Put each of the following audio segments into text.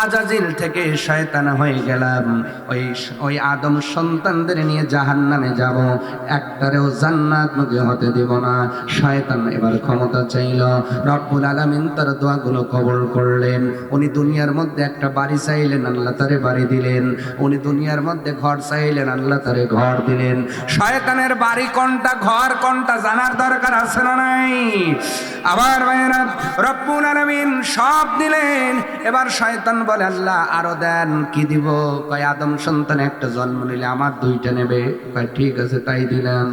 আজাজিল থেকে শয়তান হয়ে গেলাম, ওই আদম সন্তানদের নিয়ে জাহান্নামে যাব, একটারেও জান্নাত মুখে হতে দেব না। শয়তান এবার ক্ষমতা চাইল। রব্বুল আলামিন তার দোয়াগুলো কবুল করলেন। উনি দুনিয়ার মধ্যে একটা বাড়ি চাইলেন, আল্লাহ তারে বাড়ি দিলেন। উনি দুনিয়ার মধ্যে ঘর চাইলেন, আল্লাহ তারে ঘর দিলেন। শয়তানের বাড়ি কোনটা, ঘর কোনটা জানার দরকার আছে না নাই? আবার ভাইরা, রব্বুল আলামিন সব দিলেন। এবার শয়তান বলে, আল্লাহ আরো দেন। কি দিব? কয় আদম সন্তান একটা জন্ম নিলে আমার দুইটা নেবে। কয় ঠিক আছে, তাই দিলাম।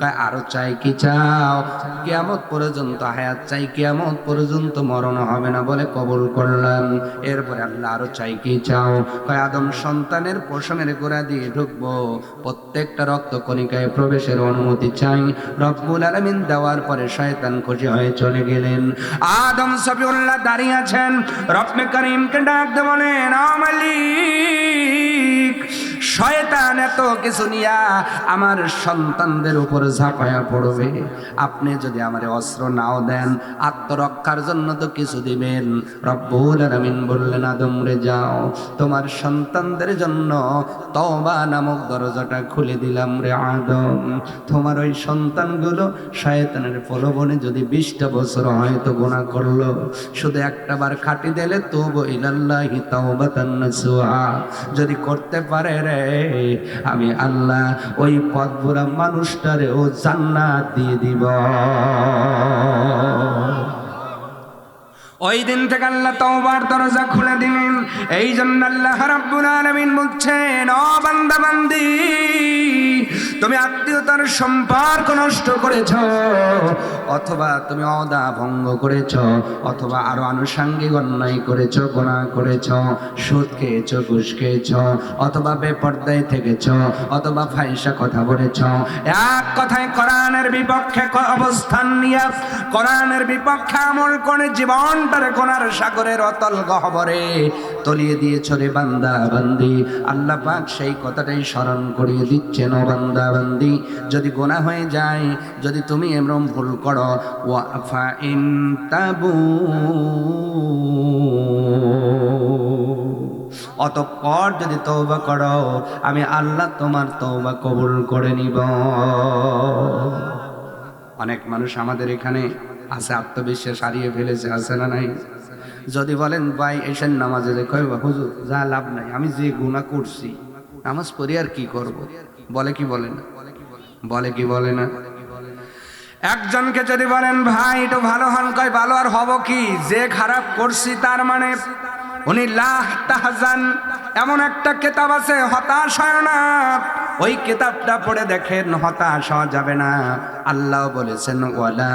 কয় আরো চাই? কি চাও? কিয়ামত পর্যন্ত হায়াত চাই, কিয়ামত পর্যন্ত মরণ হবে না। বলে কবুল করলাম। এরপরে আল্লাহ আরো চাই? কি চাও? কয় আদম সন্তানের পশমের গোড়া দিয়ে ঢুকবো, প্রত্যেকটা রক্ত কণিকায় প্রবেশের অনুমতি চাই। রব্বুল আলামিন দেওয়ার পরে শয়তান খুশি হয়ে চলে গেলেন। আদম সফিউল্লাহ দাঁড়িয়ে আছেন, রব্বে করিমকে ডাক দিয়ে বলেন, ও মালিক, শয়তান এত কিছু নিয়া আমার সন্তানদের উপর ঝাঁপায়া পড়বে। আপনি যদি আমারে অস্ত্র নাও দেন, আত্মরক্ষার জন্য তো কিছু দিবেন। রব্বুল আলামিন বললেন, আদম রে যাও, তোমার সন্তানদের জন্য তওবা নামক দরজাটা খুলে দিলাম রে আদম। তোমার ওই সন্তানগুলো শয়তানের প্রলোভনে যদি 20টা বছর হয়তো গুনাহ করলো, শুধু একটা বার খাটি দিলে তওবা ইলাল্লাহি তাওবাতান নাসুহা যদি করতে পারে রে, আমি আল্লাহ ওই পথভরা মানুষটারে ও জান্নাত দিয়ে দিব। ওই দিন থেকে আল্লাহ তওবার দরজা খুলে দিলেন। এই জন্য আল্লাহ রাব্বুল আলামিন বলছেন, ও বান্দা বান্দি, তুমি আত্মীয়তার সম্পর্ক নষ্ট করেছ, অথবা তুমি ওয়াদা ভঙ্গ করেছ, অথবা আরো আনুষঙ্গিক অন্যায় করেছ, গুনাহ করেছ, সুদ খেয়েছ, ঘুষ খেয়েছ, অথবা বেপরদায় থেকেছ, অথবা ফাহিশা কথা বলেছ। এক কথায় কোরআনের বিপক্ষে অবস্থান নিয়ে কোরআনের বিপক্ষে আমল করে জীবনটারে গুনার সাগরের অতল গহ্বরে তলিয়ে দিয়েছ রে বান্দা বান্দি। আল্লাহ পাক সেই কথাটাই স্মরণ করিয়ে দিচ্ছেন, ও বান্দা বান্দি, যদি গুনাহ হয়ে যায়, যদি তুমি এমন ভুল করো, ওয়া ফা ইন তাবু, অতঃপর যদি তওবা করো, আমি আল্লাহ তোমার তওবা কবুল করে নিব। অনেক মানুষ আমাদের এখানে আছে, আত্মবিশ্বাস হারিয়ে ফেলেছে, আছে না নাই? যদি বলেন ভাই এসেন নামাজে, কই হুজুর যা লাভ নাই, আমি যে গুনাহ করছি নামাজ পড়ি আর কি করব? বলে কি বলে না? বলে কি বলে না? একজনকে যদি বলেন ভাই একটু ভালো হন, কয় ভালো আর হব কি, যে খারাপ করছি তার মানে। উনি লাহ তাহজান এমন একটা কিতাব আছে, হতাশ হয় না, ওই কিতাবটা পড়ে দেখেন, হতাশ হওয়া যাবে না। আল্লাহ বলেছেন, ওয়ালা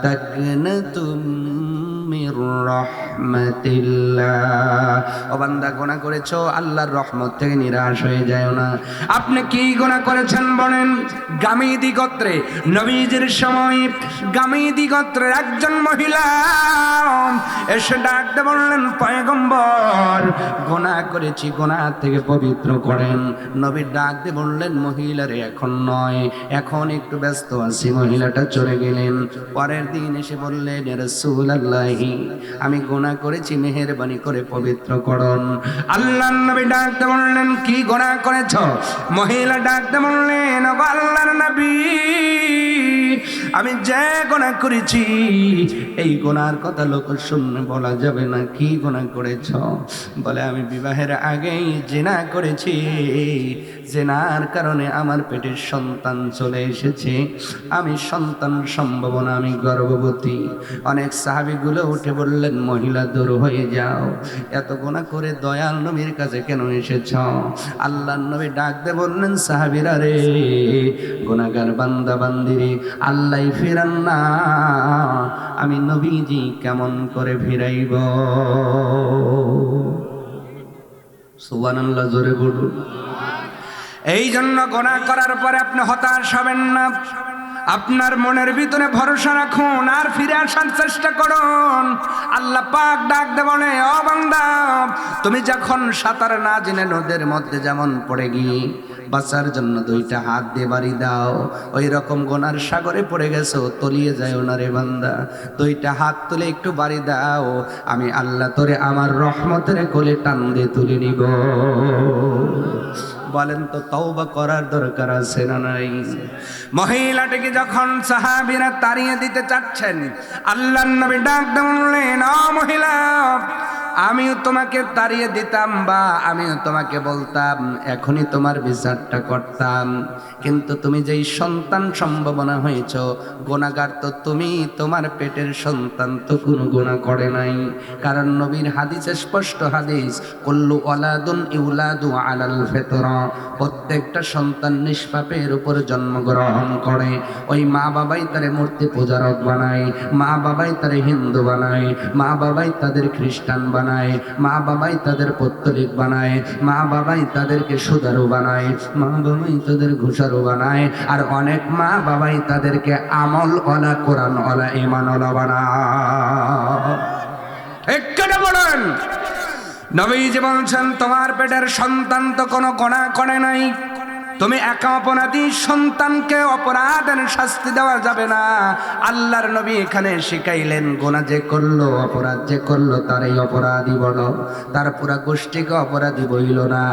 তাকনাতুম মির রাহমাতিল্লাহ, ও বান্দা গুনাহ করেছো, আল্লাহর রহমত থেকে নিরাশ হয়ে যায় না। আপনি কি গুনাহ করেছেন বলেন? গামিদি গোত্রে নবীজির সময় গামিদি গোত্রের একজন মহিলা এসে ডাকতে বললেন, পয়গম্বর গুনাহ করেছি, গুনাহ থেকে পবিত্র করেন। নবী ডাকতে বললেন, মহিলারে এখন নয়, এখন একটু ব্যস্ত আছি। মহিলাটা চলে গেলেন। পরের দিন এসে বললেন, ইয়া রাসূলুল্লাহি, আমি গুনাহ করেছি, মেহেরবানি করে পবিত্র করুন। আল্লাহর নবী ডাকতে বললেন, কি গুনাহ করেছো? মহিলা ডাকতে বললেন, ও আল্লাহর নবী, আমি যে গুনাহ করেছি এই গুনার কথা লোক শুনলে বলা যাবে না। কি গুনাহ করেছ? বলে, আমি বিবাহের আগেই জিনা করেছি, জিনার কারণে আমার পেটের সন্তান চলে এসেছে, আমি সন্তান সম্ভব না, আমি গর্ভবতী। অনেক সাহাবীগুলো উঠে বললেন, মহিলা দূর হয়ে যাও, এত গুনাহ করে দয়াল নবীর কাছে কেন এসেছ? আল্লাহর নবী ডাকতে বললেন, সাহাবীরা রে, গুনাহগার বান্দা বান্দিরে আল্লাহ ফিরান না, আমি নবীজি কেমন করে ফিরাইব? সুবহানাল্লাহ, জোরে বলুন। এই জন্য গুনাহ করার পরে আপনি হতাশ হবেন না, আপনার মনের ভিতরে ভরসা রাখুন আর ফিরে আসার চেষ্টা করুন। আল্লাহ পাক ডাক দে বলে, ও বান্দা, তুমি যখন সাঁতার না জেনে নদের মধ্যে যেমন পড়ে গিয়ে বাঁচার জন্য দুইটা হাত দিয়ে বাড়ি দাও। ওই রকম গোনার সাগরে পড়ে গেছো, তলিয়ে যায় না রে বান্দা, দুইটা হাত তুলে একটু বাড়ি দাও, আমি আল্লাহ তোরে আমার রহমতের কোলে টান দিয়ে তুলে নিব। বলেন তো তওবা করার দরকার আছে না নাই? মহিলাটিকে যখন সাহাবীরা তাড়িয়ে দিতে চাচ্ছেন, আল্লাহর নবী ডাক দিয়ে বললেন, ও মহিলা, আমিও তোমাকে তাড়িয়ে দিতাম বা আমিও তোমাকে বলতাম, এখনই তোমার বিচারটা করতাম, কিন্তু তুমি যেই সন্তান সম্ভাবনা হয়েছ, গুনাহগার তো তুমি, তোমার পেটের সন্তান তো কোনো গুনাহ করে নাই। কারণ নবীর হাদিসে স্পষ্ট হাদিস, কুল্লু ওয়ালাদুন ইউলাদু আলাল ফিতরা, প্রত্যেকটা সন্তান নিষ্পাপের উপর জন্মগ্রহণ করে। ওই মা বাবাই তারে মূর্তি পূজারক বানায়, মা বাবাই তারে হিন্দু বানায়, মা বাবাই তাদের খ্রিস্টান বানায়, মা বাবাই তাদের পৌত্তলিক বানায়, মা বাবাই তাদেরকে সুদারু বানায়, মা বাবাই তাদের ঘুষারু বানায়, আর অনেক মা বাবাই তাদেরকে আমল ওয়ালা, কোরআন ওয়ালা, ঈমান ওয়ালা বানায়। একেটা বলেন, নবীজি বলছেন তোমার পেটের সন্তান তো কোনো গুনাহ করে নাই, তুমি একা অপরাধী, সন্তানকে অপরাধের শাস্তি দেওয়া যাবে না। আল্লাহর নবী এখানে শিখাইলেন, গুনাহ যে করলো, অপরাধ যে করলো, তারই অপরাধী বলো, তার পুরা গোষ্ঠীকে অপরাধী বইল না।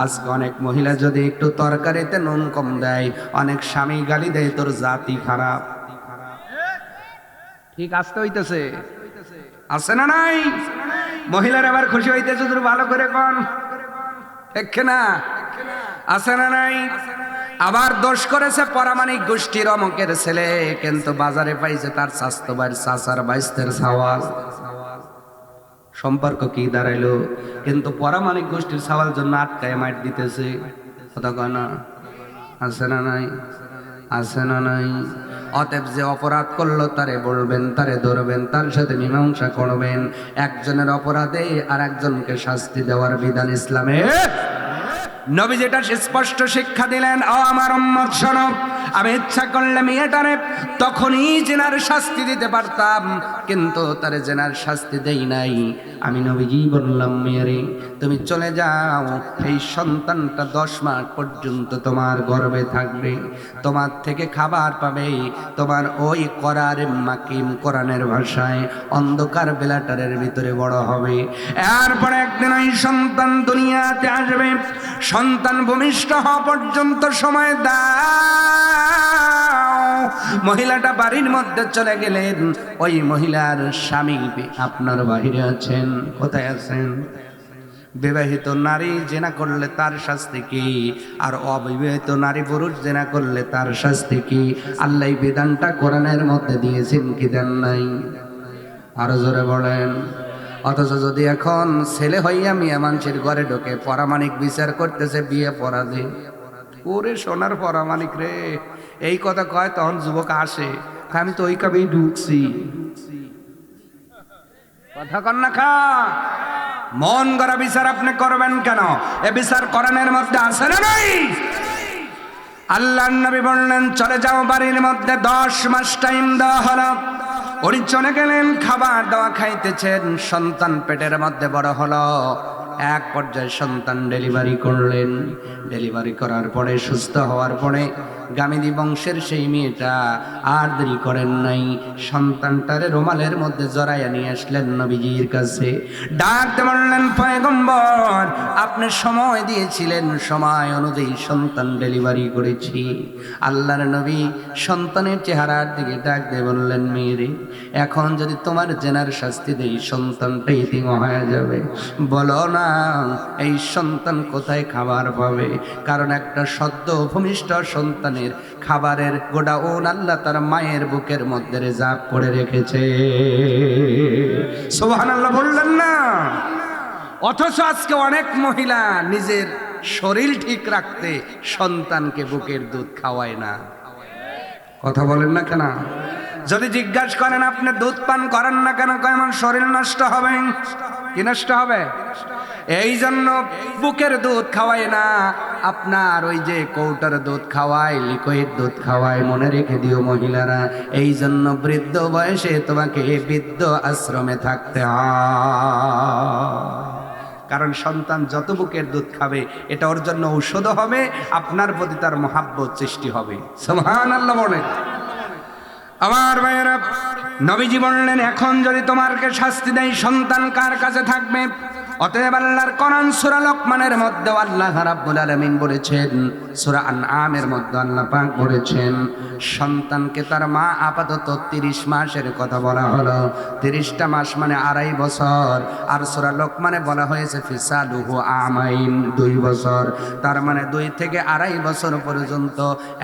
আজকে অনেক মহিলা যদি একটু তরকারিতে নুন কম দেয়, অনেক স্বামী গালি দেয়, তোর জাতি খারাপ। ঠিক আসতে হইতেছে, আছে না নাই? মহিলার আবার খুশি হইতেছে, তোর ভালো করে কোন, ঠিক না? আছে না নাই? আবার দোষ করেছে পরামানিক গোষ্ঠীর অমকের ছেলে, কিন্তু বাজারে পাইছে তার স্বাস্থ্য ভাইয়ের চাচার বাইস্তের সওয়াল। সম্পর্ক কি দাঁড়াইলো? কিন্তু পরামানিক গোষ্ঠীর সওয়াল জন্য আটকায় মার দিতেছে। কথা কয় না? আছে না নাই? আছে না নাই? অতএব যে অপরাধ করলো তারে বলবেন, তারে ধরবেন, তার সাথে মীমাংসা করবেন। একজনের অপরাধে আর একজনকে শাস্তি দেওয়ার বিধান ইসলামে। নবী যেটা স্পষ্ট শিক্ষা দিলেন, ও আমার উম্মত শোনো, আমি ইচ্ছা করলে মেয়েটারে তখনই জেনার শাস্তি দিতে পারতাম, কিন্তু তারে জেনার শাস্তি দেই নাই। আমি নবীজি বললাম, মেয়েরে তুমি চলে যাও, এই সন্তানটা 10 মাস পর্যন্ত তোমার গর্ভে থাকবে, তোমার থেকে খাবার পাবে, তোমার ওই করার মাকিম, কোরআনের ভাষায় অন্ধকার বেলাটারের ভিতরে বড় হবে। এরপরে একদিন ওই সন্তান দুনিয়াতে আসবে, সন্তান ভূমিষ্ঠ হওয়া পর্যন্ত সময় দাও। মহিলাটা বাড়ির মধ্যে চলে গেলেন। ওই মহিলার স্বামী আপনার বাহিরে আছেন। কোথায় আছেন? বিবাহিত নারী জেনা করলে তার শাস্তি কি, আর অবিবাহিত নারী পুরুষ জেনা করলে তার শাস্তি কি? আল্লাহ বিধানটা কোরআনের মধ্যে দিয়েছেন কি দেন নাই? আরো জোরে বলেন। অথচ যদি এখন ছেলে হইয়া মিয়া মানুষের ঘরে ঢোকে, পরামানিক বিচার করতেছে বিয়ে পরাধে, ওরে সোনার পরামানিক রে, এই কথা কয়, তখন যুবক আসে, আমি তো ওই কাবেই ঢুকছি। কথা কন না খা, মন গড়া বিচার আপনি করবেন কেন? এ বিচার কোরআনের মধ্যে আছে না নাই? আল্লাহর নবী বললেন, চলে যাও বাড়ির মধ্যে। 10 মাস টাইম দেওয়া হলো। উনি চলে গেলেন, খাবার দাওয়া খাইতেছেন, সন্তান পেটের মধ্যে বড় হলো। এক পর্যায়ে সন্তান ডেলিভারি করলেন। ডেলিভারি করার পরে, সুস্থ হওয়ার পরে, গামিনী বংশের সেই মেয়েটা আর দেরি করেন নাই, সন্তানটারে রুমালের মধ্যে জড়াইয়া নিয়ে আসলেন নবীজির কাছে। ডাকতে বললেন, পয়গম্বর, আপনি সময় দিয়েছিলেন, সময় অনুযায়ী সন্তান ডেলিভারি করেছি। আল্লাহর নবী সন্তানের চেহারার দিকে ডাক দিয়ে বললেন, মেয়েরে, এখন যদি তোমার জেনার শাস্তি দেই, সন্তানটা ইতিম হয়ে যাবে। বলো না, এই সন্তান কোথায় খাবার পাবে? কারণ একটা সদ্য ভূমিষ্ঠ সন্তানের খাবারের গোডাউন আল্লাহ তার মায়ের বুকের মধ্যে রিজার্ভ করে রেখেছে। সুবহানাল্লাহ বললেন না? অথচ আজকে অনেক মহিলা নিজের শরীর ঠিক রাখতে সন্তানকে বুকের দুধ খাওয়ায় না। কথা বলেন না কেন? যদি জিজ্ঞাসা করেন আপনি দুধ পান করেন না কেন, কয় আমার শরীর নষ্ট হবে। কি নষ্ট হবে? এই জন্য বুকের দুধ খাওয়ায় না, আপনার ওই যে কৌটার দুধ খাওয়ায়, লিকুইড দুধ খাওয়ায়। মনে রেখে দিও মহিলারা, এই জন্য বৃদ্ধ বয়সে তোমাকে বৃদ্ধ আশ্রমে থাকতে হয়। কারণ সন্তান যত বুকের দুধ খাবে এটা ওর জন্য ঔষধ হবে, আপনার প্রতি তার মহাব্বত সৃষ্টি হবে। সুবহানাল্লাহ বলেন। আমার ভাইয়েরা, নবীজি বললেন এখন যদি তোমাকে শাস্তি দেয় সন্তান কার কাছে থাকবে? অতএব আল্লাহর কোরআন সূরা লোকমানের মধ্যে আল্লাহ রাব্বুল আলামিন বলেছেন, সূরা আনআমের মধ্যে আল্লাহ পাক বলেছেন সন্তানকে তার মা আপাতত 30 মাসের কথা বলা হলো, 30টা মাস মানে 2.5 বছর। আর সূরা লোকমানে বলা হয়েছে ফিসালুহু আমাইন, 2 বছর। তার মানে 2 থেকে 2.5 বছর পর্যন্ত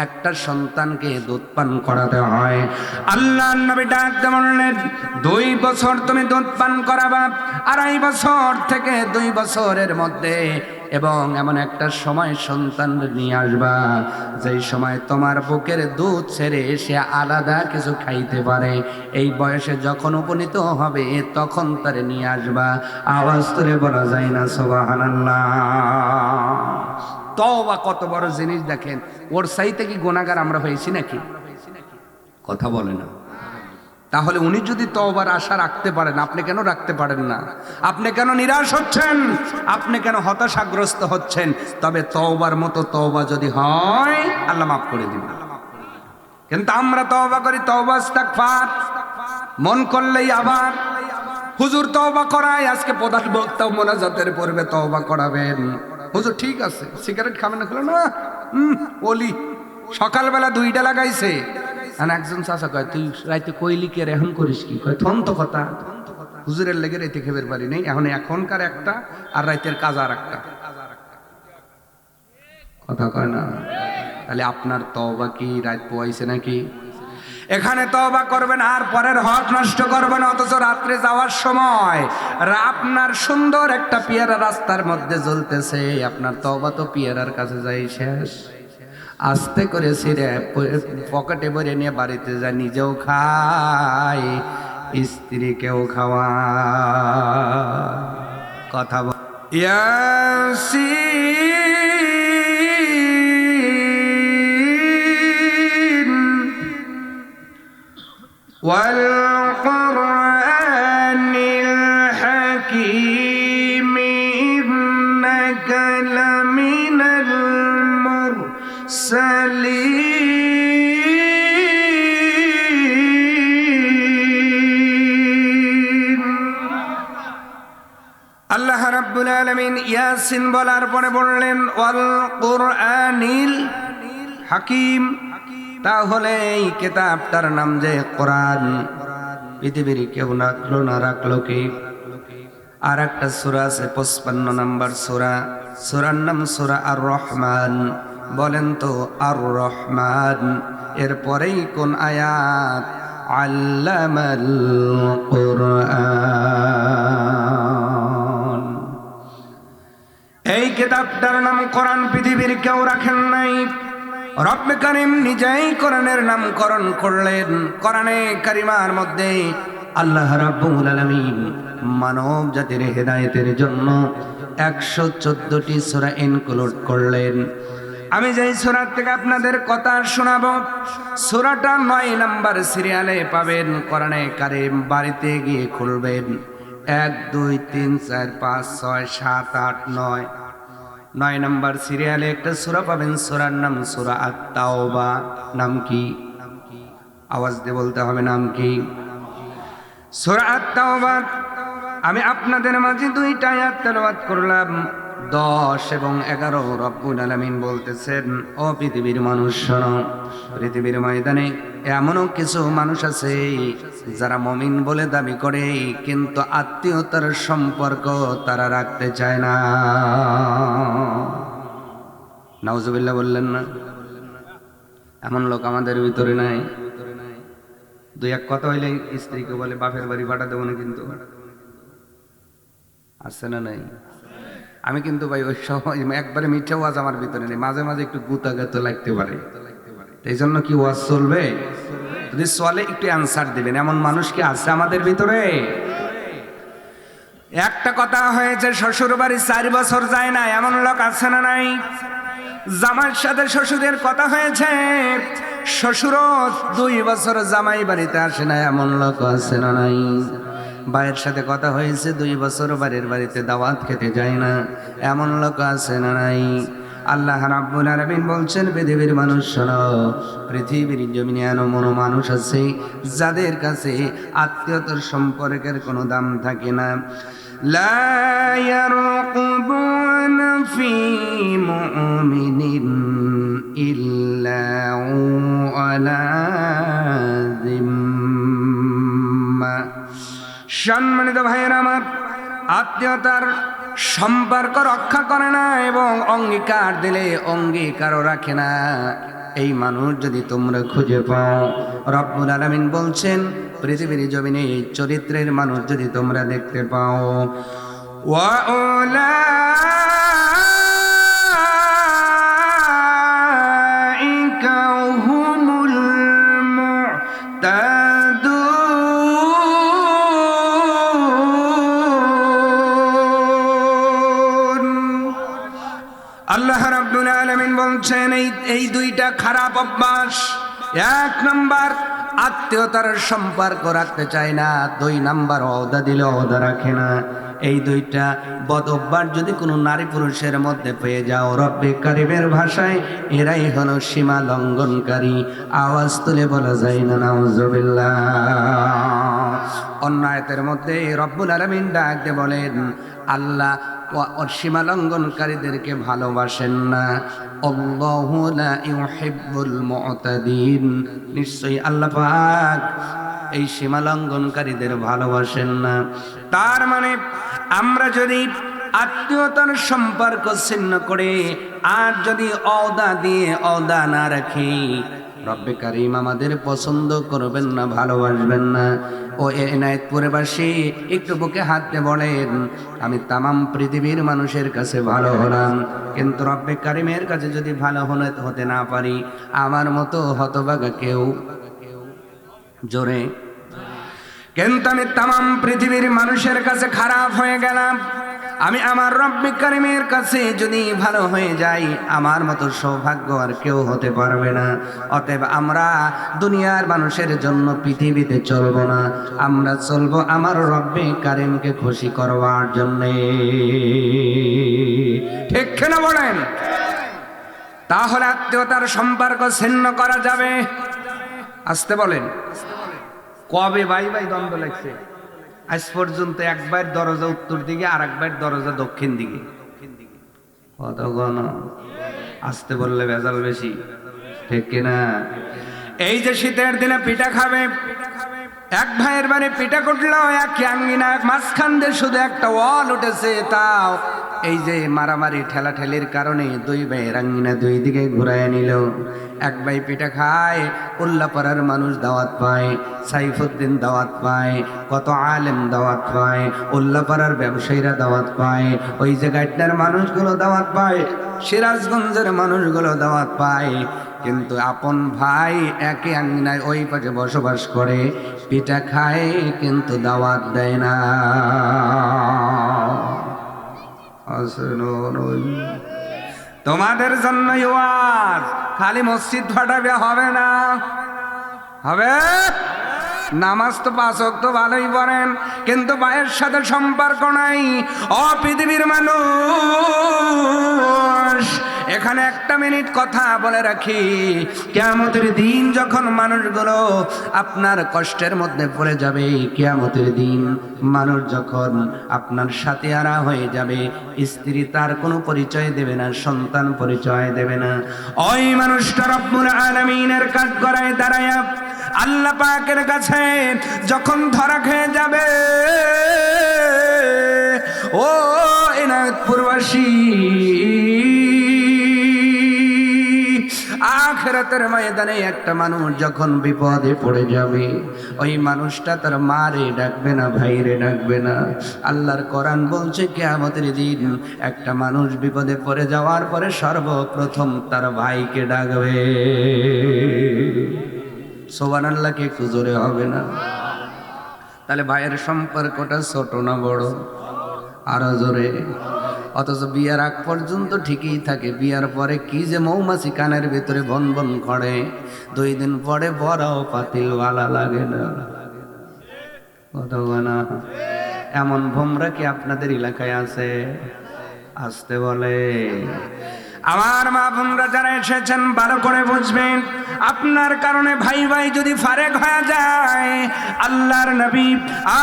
একটা সন্তানকে দুধ পান করাতে হয়। আল্লাহর নবী ডাক দিয়ে বললেন 2 বছর তুমি দুধ পান করাবা, 2.5 বছর থেকে 2 বছরের মধ্যে এবং এমন একটা সময় সন্তান নিয়ে আসবা যেই সময় তোমার বুকের দুধ ছেড়ে সে আলাদা কিছু খাইতে পারে। এই বয়সে যখন উপনীত হবে তখন তারে নিয়ে আসবা। আওয়াজ করে বলা যায় না সুবহানাল্লাহ। তওবা কত বড় জিনিস দেখেন, ওর চাইতে কি গুনাহগার আমরা হয়েছি নাকি? কথা বলে না। তাহলে উনি যদি তওবার আশা রাখতে পারেন, আপনি কেন রাখতে পারেন না? আপনি কেন নিরাশ হচ্ছেন? আপনি কেন হতাশাগ্রস্ত হচ্ছেন? তবে তওবার মতো তওবা যদি হয় আল্লাহ মাফ করে দিবেন। কিন্তু আমরা তওবা করি তওবা ইস্তিগফার, মন করলেই আবার হুজুর তওবা করায়। আজকে প্রধান বক্তা মোনাজাতের পূর্বে তওবা করাবেন। হুজুর ঠিক আছে, সিগারেট খাবেন না? খেলো না, ওলি সকালবেলা 2টা লাগাইছে। আর একজন চাচা কয় তুই রাইতে কইলি কে এখন করিস কি? কয় থন তো কথা, হুজুরের লেগে রাইতে খেবের পারি নেই, এখনকার একটা আর রাইতের কাজার একটা কথা কয় না। তাহলে আপনার তওবা কি রাত পোয়াইছে নাকি? এখানে তওবা করবেন আর পরের হক নষ্ট করবেন, অথচ রাত্রে যাওয়ার সময় আপনার সুন্দর একটা পিয়ারা রাস্তার মধ্যে জ্বলতেছে, আপনার তওবা তো পিয়ারার কাছে যাই শেষ। আস্তে করে ছিঁড়ে পকেটে ভরে নিয়ে বাড়িতে যায়, নিজেও খায় স্ত্রীকেও খাওয়া। কথা বল ইয়াসিন ওয়াল কুরআনিল হাকীম ইন্নাকা লামিনাল আল্লাহ রাব্বুল আলামিন ইয়াসিন বলার পরে বললেন ওয়াল কুরআনিল হাকীম। তাহলে এই কিতাবটার নাম যে কোরআন, পৃথিবীর কেউ রাখলো কি? আর একটা সূরা আছে 55 নম্বর সূরা, সূরার নাম সূরা আর রহমান। বলেন তো আর রহমান এরপরেই কোন আয়াত? আল্লামাল কুরআন। এই কিতাবটার নাম কোরআন পৃথিবীর কেউ রাখেন নাই। রব্বে কারীম নিজেই কোরআনের নামকরণ করলেন। কোরআনে কারিমার মধ্যে আল্লাহ রাব্বুল আলামিন মানব জাতির হেদায়েতের জন্য 114টি সূরা ইনক্লুড করলেন। আমি যেই সূরা থেকে আপনাদের কথা শোনাবো, সূরাটা 9 নাম্বার সিরিয়ালে পাবেন। কোরআনে কারীম বাড়িতে গিয়ে খুলবেন। 1 2 3 4 5 6 7 8 9 9 নাম্বার সিরিয়ালে একটা সূরা পাবেন, সূরার নাম সূরা আত-তাওবা। নাম কি? আওয়াজ দিয়ে বলতে হবে, নাম কি? সূরা আত-তাওবা। আমি আপনাদের মাঝে 2টা আয়াত তেলাওয়াত করলাম, 10 এবং 11। রব্বুল আলামিন বলতেছেন, ও পৃথিবীর মানুষ শোনো, পৃথিবীর ময়দানে এমনও কিছু মানুষ আছে যারা মুমিন বলে দাবি করে কিন্তু আত্মীয়তার সম্পর্ক তারা রাখতে চায় না। নাউজুবিল্লাহ বললেন না? এমন লোক আমাদের ভিতরে নাই? 2-1 কথা হইলে স্ত্রীকে বলে বাপের বাড়ি পাঠা দেবো না, কিন্তু আছে না নাই? আমি কিন্তু ভাই ওই সময় একবারে মিঠে ওয়াজ আমার ভিতরে নেই, মাঝে মাঝে একটু গুতাগাত লাগতে পারে। এই জন্য কি ওয়াজ চলবে? যদি চলে একটু অ্যান্সার দিবেন। এমন মানুষ কি আছে আমাদের ভিতরে? একটা কথা হয়েছে, শ্বশুর বাড়ি 4 বছর যায় না, এমন লোক আছে না নাই? জামাইয়ের সাথে শ্বশুরের কথা হয়েছে, শ্বশুরও 2 বছর জামাই বাড়িতে আসে না, এমন লোক আছে না নাই? ভাইয়ের সাথে কথা হয়েছে 2 বছর বাড়ির বাড়িতে দাওয়াত খেতে যায় না, এমন লোক আছে না নাই? আল্লাহ রাব্বুল আলামিন বলছেন, পৃথিবীর মানুষ শোনো, পৃথিবীর জমিনে এমন মানুষ আছে যাদের কাছে আত্মীয়তার সম্পর্কের কোনো দাম থাকে না। লা ইয়ারকুবুনা ফি মুমিনিন ইল্লা ওয়ালা যিম্মা। সম্মানিত ভাইয়েরা আমার, আত্মীয়তার সম্পর্ক রক্ষা করে না এবং অঙ্গীকার দিলে অঙ্গীকারও রাখে না, এই মানুষ যদি তোমরা খুঁজে পাও, রব্বুল আলামিন বলছেন পৃথিবীর জমিনে এই চরিত্রের মানুষ যদি তোমরা দেখতে পাও, ওয়া উলাইকা হুমুল মুহতাদুন। আল্লাহ রাব্বুল আলামিন বলছেন এই 2টা খারাপ অভ্যাস। 1 নাম্বার আত্মীয়তার সম্পর্ক রাখতে চায় না, 2 নাম্বার ওয়াদা দিলে ওয়াদা রাখে না। এই 2টা বদ অভ্যাস যদি কোনো নারী পুরুষের মধ্যে পেয়ে যাও, রব্বে কারিমের ভাষায় এরাই হলো সীমা লঙ্ঘনকারী। আওয়াজ তুলে বলা যায় না নাউজুবিল্লাহ। অন্য আয়াতের মধ্যে রব্বুল আলামিন ডাক দিয়ে বলেন, আল্লাহ সীমা লঙ্ঘনকারীদেরকে ভালোবাসেন না। আল্লাহু লা ইউহিব্বুল মুতাদিন, নিশ্চয়ই আল্লাহ পাক এই সীমা লঙ্ঘনকারীদের ভালোবাসেন না। তার মানে আমরা যদি আত্মীয়তার সম্পর্ক ছিন্ন করে আর যদি ওয়াদা দিয়ে ওয়াদা না রাখি, রব্বে কারিম আমাদের পছন্দ করবেন না, ভালোবাসবেন না। ও এনায়েতপুরবাসী একটু বুকে হাত দিয়ে বলেন, আমি তামাম পৃথিবীর মানুষের কাছে ভালো হলাম, কিন্তু রব্বে কারিমের কাছে যদি ভালো হতে না পারি, আমার মতো হতভাগা কেউ জোরে, কিন্তু আমি তামাম পৃথিবীর মানুষের কাছে খারাপ হয়ে গেলাম। আমি আমার রব্বে কারিমের কাছে যদি ভালো হয়ে যাই, আমার মতো সৌভাগ্য আর কেউ হতে পারবে না। অতএব আমরা দুনিয়ার মানুষের জন্য পৃথিবীতে চলব না, আমরা চলবো আমার রব্বে কারিমকে খুশি করবার জন্যে। ঠিক কিনা বলেন? তাহলে আত্মীয়তার সম্পর্ক ছিন্ন করা যাবে। আসতে বলেন, কবে ভাই ভাই দ্বন্দ্ব লাগছে? আজ পর্যন্ত একবার দরজা উত্তর দিকে আর একবার দরজা দক্ষিণ দিকে। কতক্ষণ আসতে বললে ভেজাল বেশি, ঠিক কিনা? এই যে শীতের দিনে পিঠা খাবে, এক ভাইয়ের বাড়ি পিঠা করলো, এক আঙ্গিনা, মাঝখান দিয়ে শুধু একটা ওয়াল উঠেছে, তাও এই যে মারামারি ঠেলাঠেলির কারণে 2 ভাইয়ের আঙ্গিনা 2 দিকে ঘুরায় নিল। এক ভাই পিঠা খায়, উল্লাপাড়ার মানুষ দাওয়াত পায়, সাইফুদ্দিন দাওয়াত পায়, কত আলেম দাওয়াত পায়, উল্লাপাড়ার ব্যবসায়ীরা দাওয়াত পায়, ওই যে গাইডার মানুষগুলো দাওয়াত পায়, সিরাজগঞ্জের মানুষগুলো দাওয়াত পায়। কিন্তু আপন ভাই একই আঙ্গিনায় ওই পাশে বসবাস করে, পিঠা খায় কিন্তু দাওয়াত দেয় না। তোমাদের জন্য ওয়াজ, খালি মসজিদ ফাটাবে হবে না, হবে নামাজ তো 5 ওয়াক্ত ভালোই পড়েন, কিন্তু ভাইয়ের সাথে সম্পর্ক নাই। ও পৃথিবীর মানুষ, এখানে 1 মিনিট কথা বলে রাখি, কিয়ামতের দিন যখন মানুষগুলো আপনার কষ্টের মধ্যে পড়ে যাবে, কিয়ামতের দিন মানুষ যখন আপনার সাথে আরা হয়ে যাবে, স্ত্রী তার কোনো পরিচয় দেবে না, সন্তান পরিচয় দেবে না, ওই মানুষটা রব্বুল আলামিনের কাঠ গড়ায় দাঁড়ায় আল্লাহ পাকের কাছে যখন ধরা খেয়ে যাবে, ও এনায়েতপুরবাসী, আখিরাতের ময়দানে একটা মানুষ যখন বিপদে পড়ে যাবে, ওই মানুষটা তার মারে ডাকবে না, ভাইরে ডাকবে না। আল্লাহর কোরআন বলছে কিয়ামতের দিন একটা মানুষ বিপদে পড়ে যাওয়ার পরে সর্বপ্রথম তার ভাইকে ডাকবে। সুবহানাল্লাহ, কে একটু জোরে হবে না? তাহলে ভাইয়ের সম্পর্কটা ছোট না বড়? আরো জোরে। অথচ বিয়ার আগ পর্যন্ত ঠিকই থাকে, বিয়ার পরে কি যে মৌমাছি কানের ভিতরে বন বন করে, 2 দিন পরে বড়াও পাতিল ভালো লাগে না। কতক্ষণা এমন ভোমরা কি আপনাদের এলাকায় আছে? আসতে বলে। আমার মা বোনরা যারা এসেছেন ভালো করে বুঝবেন, আপনার কারণে ভাই ভাই যদি ফারেক হয়ে যায়, আল্লাহর নবী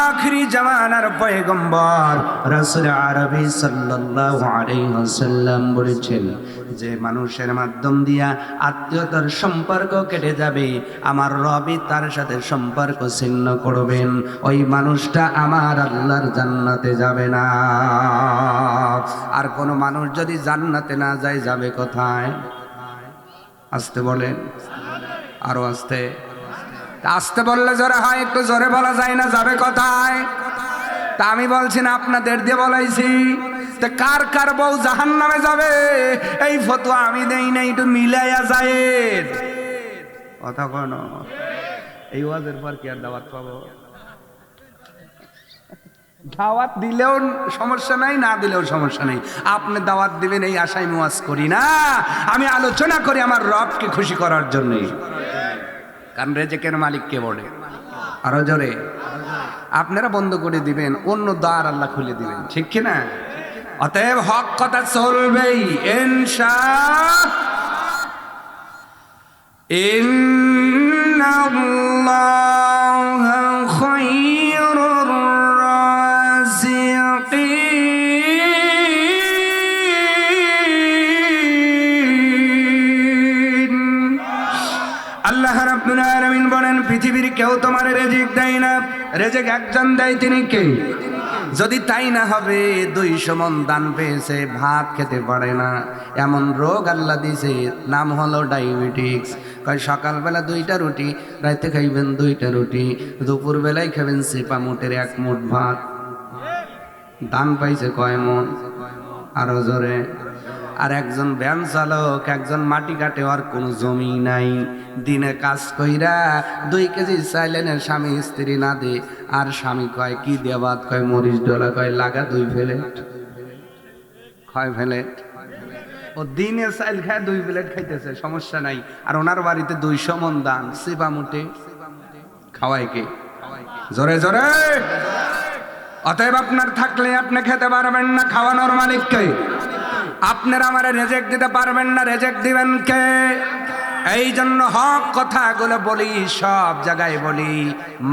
আখিরি জামানার পয়গম্বর রাসূল আরবি সাল্লাল্লাহু আলাইহি ওয়াসাল্লাম বলেছেন যে মানুষের মাধ্যম দিয়া আত্মীয়তার সম্পর্ক কেটে যাবে, আমার রবি তার সাথে সম্পর্ক ছিন্ন করবেন, ওই মানুষটা আমার আল্লাহর জান্নাতে যাবে না। আর কোন মানুষ যদি জান্নাতে না যায় যাবে কোথায়? আসতে বলেন, আরো আসতে। আসতে বললে জোরে হয়, একটু জোরে বলা যায় না? যাবে কোথায়? তা আমি বলছি না, আপনাদের দিয়ে বলাইছি। তা কার কার বউ জাহান্নামে যাবে এই ফতোয়া আমি দেই না, একটু মিলাইয়া যায় কথা কোন। এই ওয়াজের পর কি আর দাওয়াত পাবো? দাওয়াত দিলেও সমস্যা নাই, না দিলেও সমস্যা নেই। আপনি দাওয়াত দিবেন এই আশায় আমি ওয়াজ করি না, আমি আলোচনা করি আমার রবকে খুশি করার জন্য। কারণ রেজেকের মালিক কে বলে? আরো জোরে। আপনারা বন্ধ করে দিবেন, অন্য দ্বার আল্লাহ খুলে দিবেন, ঠিক কি না? অতএব হক কথা চলবেই ইনশাআল্লাহ। খায়রুর রাযিকিন। আল্লাহ রাব্বুল আলামিন বলেন পৃথিবীর কেউ তোমার রিজিক দেয় না, রিজিক একজন দেয়, তিনি কে? যদি তাই না হবে 200 মণ দান পেয়েছে, ভাত খেতে পারে না, এমন রোগ আল্লাহ দিয়েছে, নাম হলো ডায়াবেটিক্স। কয় সকালবেলা 2টা রুটি, রাতে খাইবেন 2টা রুটি, দুপুর বেলায় খাবেন সিপা মুটের 1 মুঠ ভাত। দান পাইছে কয় মণ? আরো জোরে। আর একজন ভ্যান চালক, একজন মাটি কাটে, আর কোনো জমি নাই, দিনে কাজ কইরা 2 কেজি চাইলেনের স্বামী স্ত্রী না দে, আর স্বামী কয় কি দিয়ে ভাত? কয় মরিচ ডলা। কয় লাগা 2 প্লেট। কয় প্লেট? ও দিনে চাইল খায় 2 প্লেট খাইতেছে, সমস্যা নাই। আর ওনার বাড়িতে 200 মণ দান, সিপা মুটে, খাওয়ায় কে? জোরে জোরে। অতএব আপনার থাকলে আপনি খেতে পারবেন না, খাওয়ানোর মালিক কে? আপনারা আমারে রেজেক দিতে পারবেন না, রেজেক দিবেন কে? এই জন্য হক কথাগুলো বলি, সব জায়গায় বলি।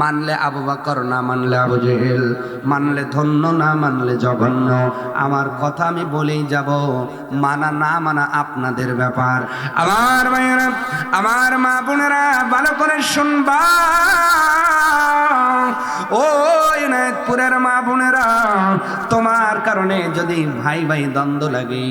মানলে আবু বকর, না মানলে আবু জেহেল, মানলে ধন্য, না মানলে জঘন্য। আমার কথা আমি বলেই যাব, মানা না মানা আপনাদের ব্যাপার। আমার ভাইয়েরা, আমার মা বোনেরা ভালো করে শুনবা। ও এনায়েতপুরের মা বোনেরা, তোমার কারণে যদি ভাই ভাই দ্বন্দ্ব লাগে,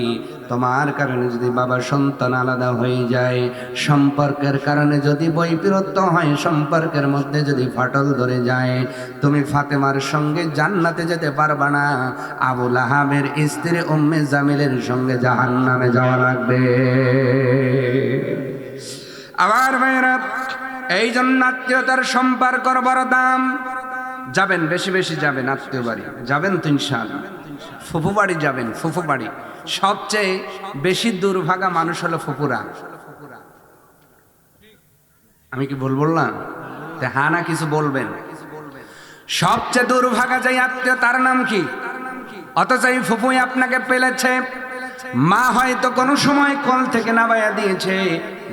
তোমার কারণে যদি বাবা সন্তান আলাদা হয়ে যায়, সম্পর্কের কারণে যদি বৈপরীত্য হয়, সম্পর্কের মধ্যে যদি ফাটল ধরে যায়, তুমি ফাতেমার সঙ্গে জান্নাতে যেতে পারবা না, আবু লাহাবের স্ত্রী উম্মে জামিলের সঙ্গে জাহান্নামে যাওয়া লাগবে। আমার ভাইয়েরা, এই জন্য আত্মীয়তার সম্পর্কর বড় দাম। যাবেন, বেশি বেশি যাবেন, আত্মীয় বাড়ি যাবেন তো ইনশাআল্লাহ। ফুফু বাড়ি যাবেন, ফুফু বাড়ি। সবচেয়ে বেশি দুর্ভাগা মানুষ হলো ফুপুরা। আমি কি ভুল বললাম? হ্যাঁ না কিছু বলবেন? সবচেয়ে দুর্ভাগা যাই আত্মীয়, তার নাম কি? অথচ এই ফুফুই আপনাকে পেলেছে, মা হয়তো কোনো সময় কোল থেকে নাবাইয়া দিয়েছে,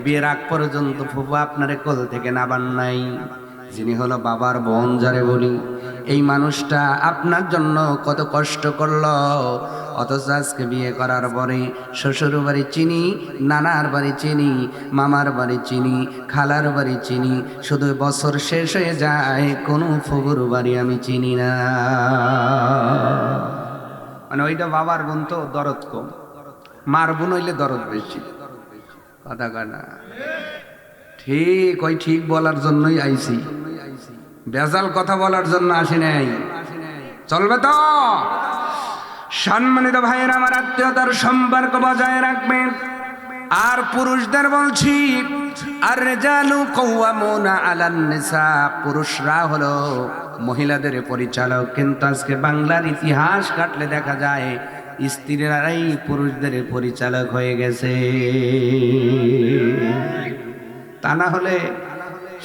বিয়ের আগ পর্যন্ত ফুফু আপনারে কোল থেকে নাবান নাই। যিনি হলো বাবার বোন যারে বলি, এই মানুষটা আপনার জন্য কত কষ্ট করলো, অথচ আজকে বিয়ে করার পরে শ্বশুর বাড়ি চিনি, নানার বাড়ি চিনি, মামার বাড়ি চিনি, খালার বাড়ি চিনি, শুধু বছর শেষ হয়ে যায় কোনো ফুফুর বাড়ি আমি চিনি না। মানে ওইটা বাবার বোন তো দরদ কম, মার বোন হইলে দরদ বেশি। কথা কয় না? ঠিক, ওই ঠিক বলার জন্যই আইছি, বেজাল কথা বলার জন্য আসি নাই। চলবে তো? সম্মানিত ভাইয়ের আমার, আত্মীয়তার সম্পর্ক বজায় রাখবেন। আর পুরুষদের বলছি, আর রিজালু কাওয়ামুনা আলান নিসা, পুরুষরা হলো মহিলাদের পরিচালক। কিন্তু আজকে বাংলার ইতিহাস কাটলে দেখা যায় স্ত্রীরাই পুরুষদের পরিচালক হয়ে গেছে। তা না হলে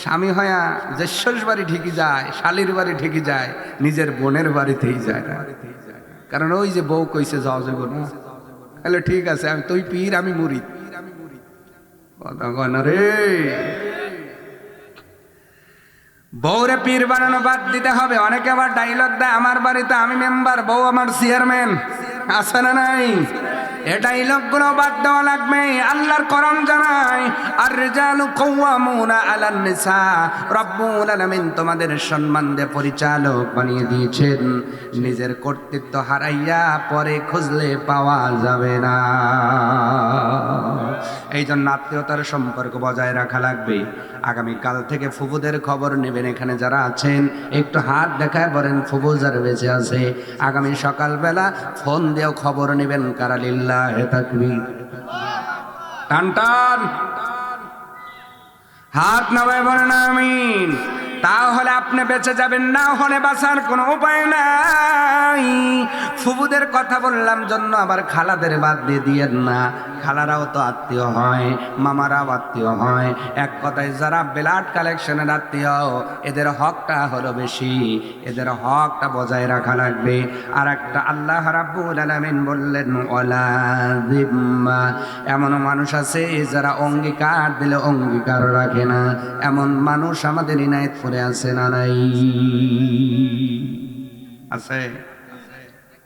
স্বামী হয়া জেশ্বর বাড়ি ঠিকই যায়, শালির বাড়ি ঠিকই যায়, নিজের বোনের বাড়িতেই যায় না। কারণ ওই যে বউ কইছে যাও যাবো না, তাহলে ঠিক আছে, আমি তুই পীর আমি মুরিদ, কথা কয় না রে। বউরে পীর বানানো বাদ দিতে হবে। অনেকে আবার ডাইলগ দেয়, আমার বাড়িতে আমি মেম্বার, বউ আমার চেয়ারম্যান, আছে না নাই? এই ডাইলগগুলো বাদ দেওয়া লাগবে। আল্লাহর কোরআন জানায়, আর রিজালু কাওয়ামুনা আলান নিসা, রব্বুল আলামিন তোমাদের সম্মান দিয়ে পরিচালক বানিয়ে দিয়েছেন। নিজের কর্তৃত্ব হারাইয়া পরে খুঁজলে পাওয়া যাবে না। এই জন্য আত্মীয়তার সম্পর্ক বজায় রাখা লাগবে। আগামীকাল থেকে ফুফুদের খবর নেবেন। এখানে যারা আছেন একটু হাত দেখায় বলেন ফুফু যারা বেঁচে আছে। আগামী সকালবেলা ফোন দিয়েও খবর নেবেন। কারা লিল্লাহে তাকবীর, টান টান হাত নামায় বলেন আমিন। তাহলে আপনি বেঁচে যাবেন, না হলে বাঁচার কোনো উপায় নাই। ফুফুদের কথা বললাম জন্য আবার খালাদের বাদ দিয়ে দিয়েন না। খালারাও তো আত্মীয় হয়, মামারাও আত্মীয় হয়। এক কথায় যারা ব্লাড কালেকশনের আত্মীয়, এদের হকটা হলো বেশি, এদের হকটা বজায় রাখা লাগবে। আর একটা আল্লাহ রাব্বুল আলামিন বললেন ওয়ালা যিম্মা, এমন মানুষ আছে যারা অঙ্গীকার দিলে অঙ্গীকার রাখে না। এমন মানুষ আমাদের ইনায়েতপুরে আছে না নাই? আছে।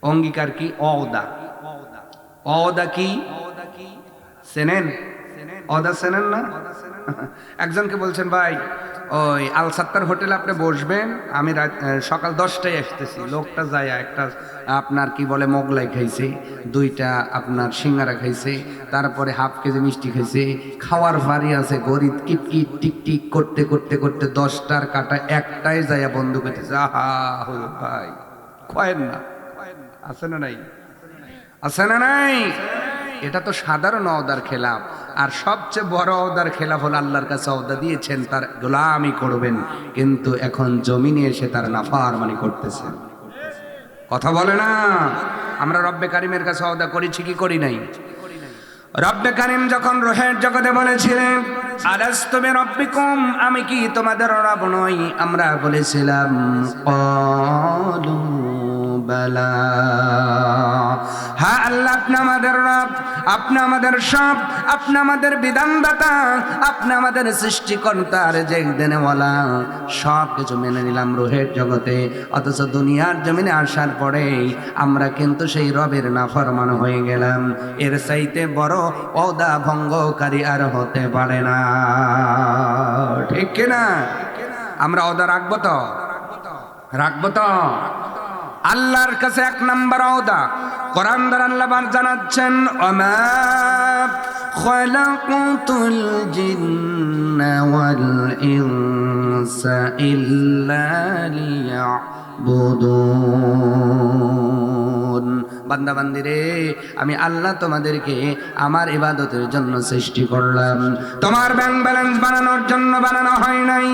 অঙ্গীকার কি? অওদা। অওদা কি চেনেন? অদা চেনেন না? একজনকে বলছেন ভাই ওই আল সাত্তার হোটেলে আপনি বসবেন, আমি সকাল 10টায় আসতেছি। লোকটা যায় একটা আপনার কি বলে মোগলাই খাইছে, 2টা আপনার সিঙ্গারা খাইছে, তারপরে হাফ কেজি মিষ্টি খাইছে। খাওয়ার ভারী আছে, গরিব কিটকিট টিকটিক করতে করতে করতে 10টার কাটা 1টায় যায় বন্ধ করতেছে। আহা হলো ভাই, কয়েন না, আছে না নাই? আছে না নাই? এটা তো সাধারণ ওয়াদার খেলাফ। আর সবচেয়ে বড় ওয়াদার খেলাফ হলো আল্লাহর কাছে ওয়াদা দিয়েছেন তার গোলামি করবেন, কিন্তু এখন জমিনে এসে তার নাফরমানি করতেছেন। কথা বলে না? আমরা রব্বে কারিমের কাছে ওয়াদা করেছি কি করি নাই? রব্বে কারিম যখন রুহের জগতে বলেছিলেন আলাস্তু বিরাব্বিকুম, আমি কি তোমাদের রব নই? আমরা বলেছিলাম ক্বালু বালা, হ্যাঁ আল্লাহ আপনি আমাদের রব, আপনি আমাদের সব, আপনি আমাদের বিধানদাতা, আপনি আমাদের সৃষ্টিকর্তার যে দেনেওয়ালা। সব কিছু মেনে নিলাম রুহের জগতে, অথচ দুনিয়ার জমিনে আসার পরে আমরা কিন্তু সেই রবের নাফরমান হয়ে গেলাম। এর চাইতে বড় ওয়াদা ভঙ্গকারী আর হতে পারে না, ঠিক কিনা? আমরা ওয়াদা রাখবো তো? রাখবো তো? আল্লাহর কাছে 1 নাম্বার ওয়াদা। কোরআন দ্বারা আল্লাহ জানাচ্ছেন ওমা খালাকুতুল জিন্না ওয়াল ইনসা ইল্লা লিয়াবুদুন। বান্দা বান্দি রে, আমি আল্লাহ তোমাদেরকে আমার ইবাদতের জন্য সৃষ্টি করলাম। তোমার ব্যাংক ব্যালেন্স বানানোর জন্য বানানো হয় নাই,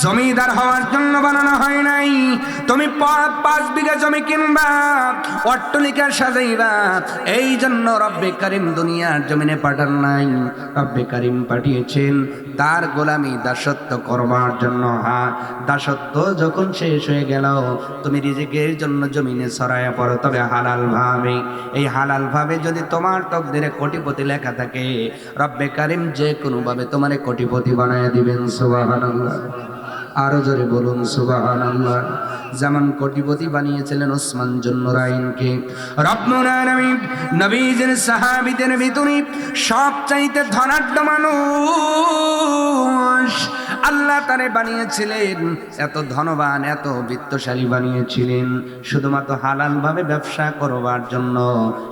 জমিদার হওয়ার জন্য বানানো হয় নাই। তুমি 5 বিঘা জমি কিনবা, অট্টালিকা সাজাইবা, এই জন্য রব্বে কারিম দুনিয়ার জমিনে পাঠান নাই। রব্বে কারিম পাঠিয়েছেন তার গোলামি দাসত্ব করবার জন্য। হ্যাঁ, দাসত্ব যখন শেষ হয়ে গেল, তুমি রিজিকের জন্য জমিনে ছড়ায়া পড়ো, তবে হালাল ভাবে। এই হালাল ভাবে যদি তোমার তকদিরে কোটিপতি লেখা থাকে, রব্বে কারিম যে কোনো ভাবে তোমারে কোটিপতি বানায় দিবেন। সুবহানাল্লাহ, আরো জোরে বলুন সুবহানাল্লাহ। যেমন কোটিপতি বানিয়েছিলেন ওসমান জুন্নুরাইনকে, রব্বুল আলামিন নবীজির সাহাবীদের ভিতরে সবচাইতে ধনাঢ্য মানুষ আল্লাহ তারে বানিয়েছিলেন, এত ধনবান এত বিত্তশালী বানিয়েছিলেন শুধুমাত্র হালাল ভাবে ব্যবসা করবার জন্য।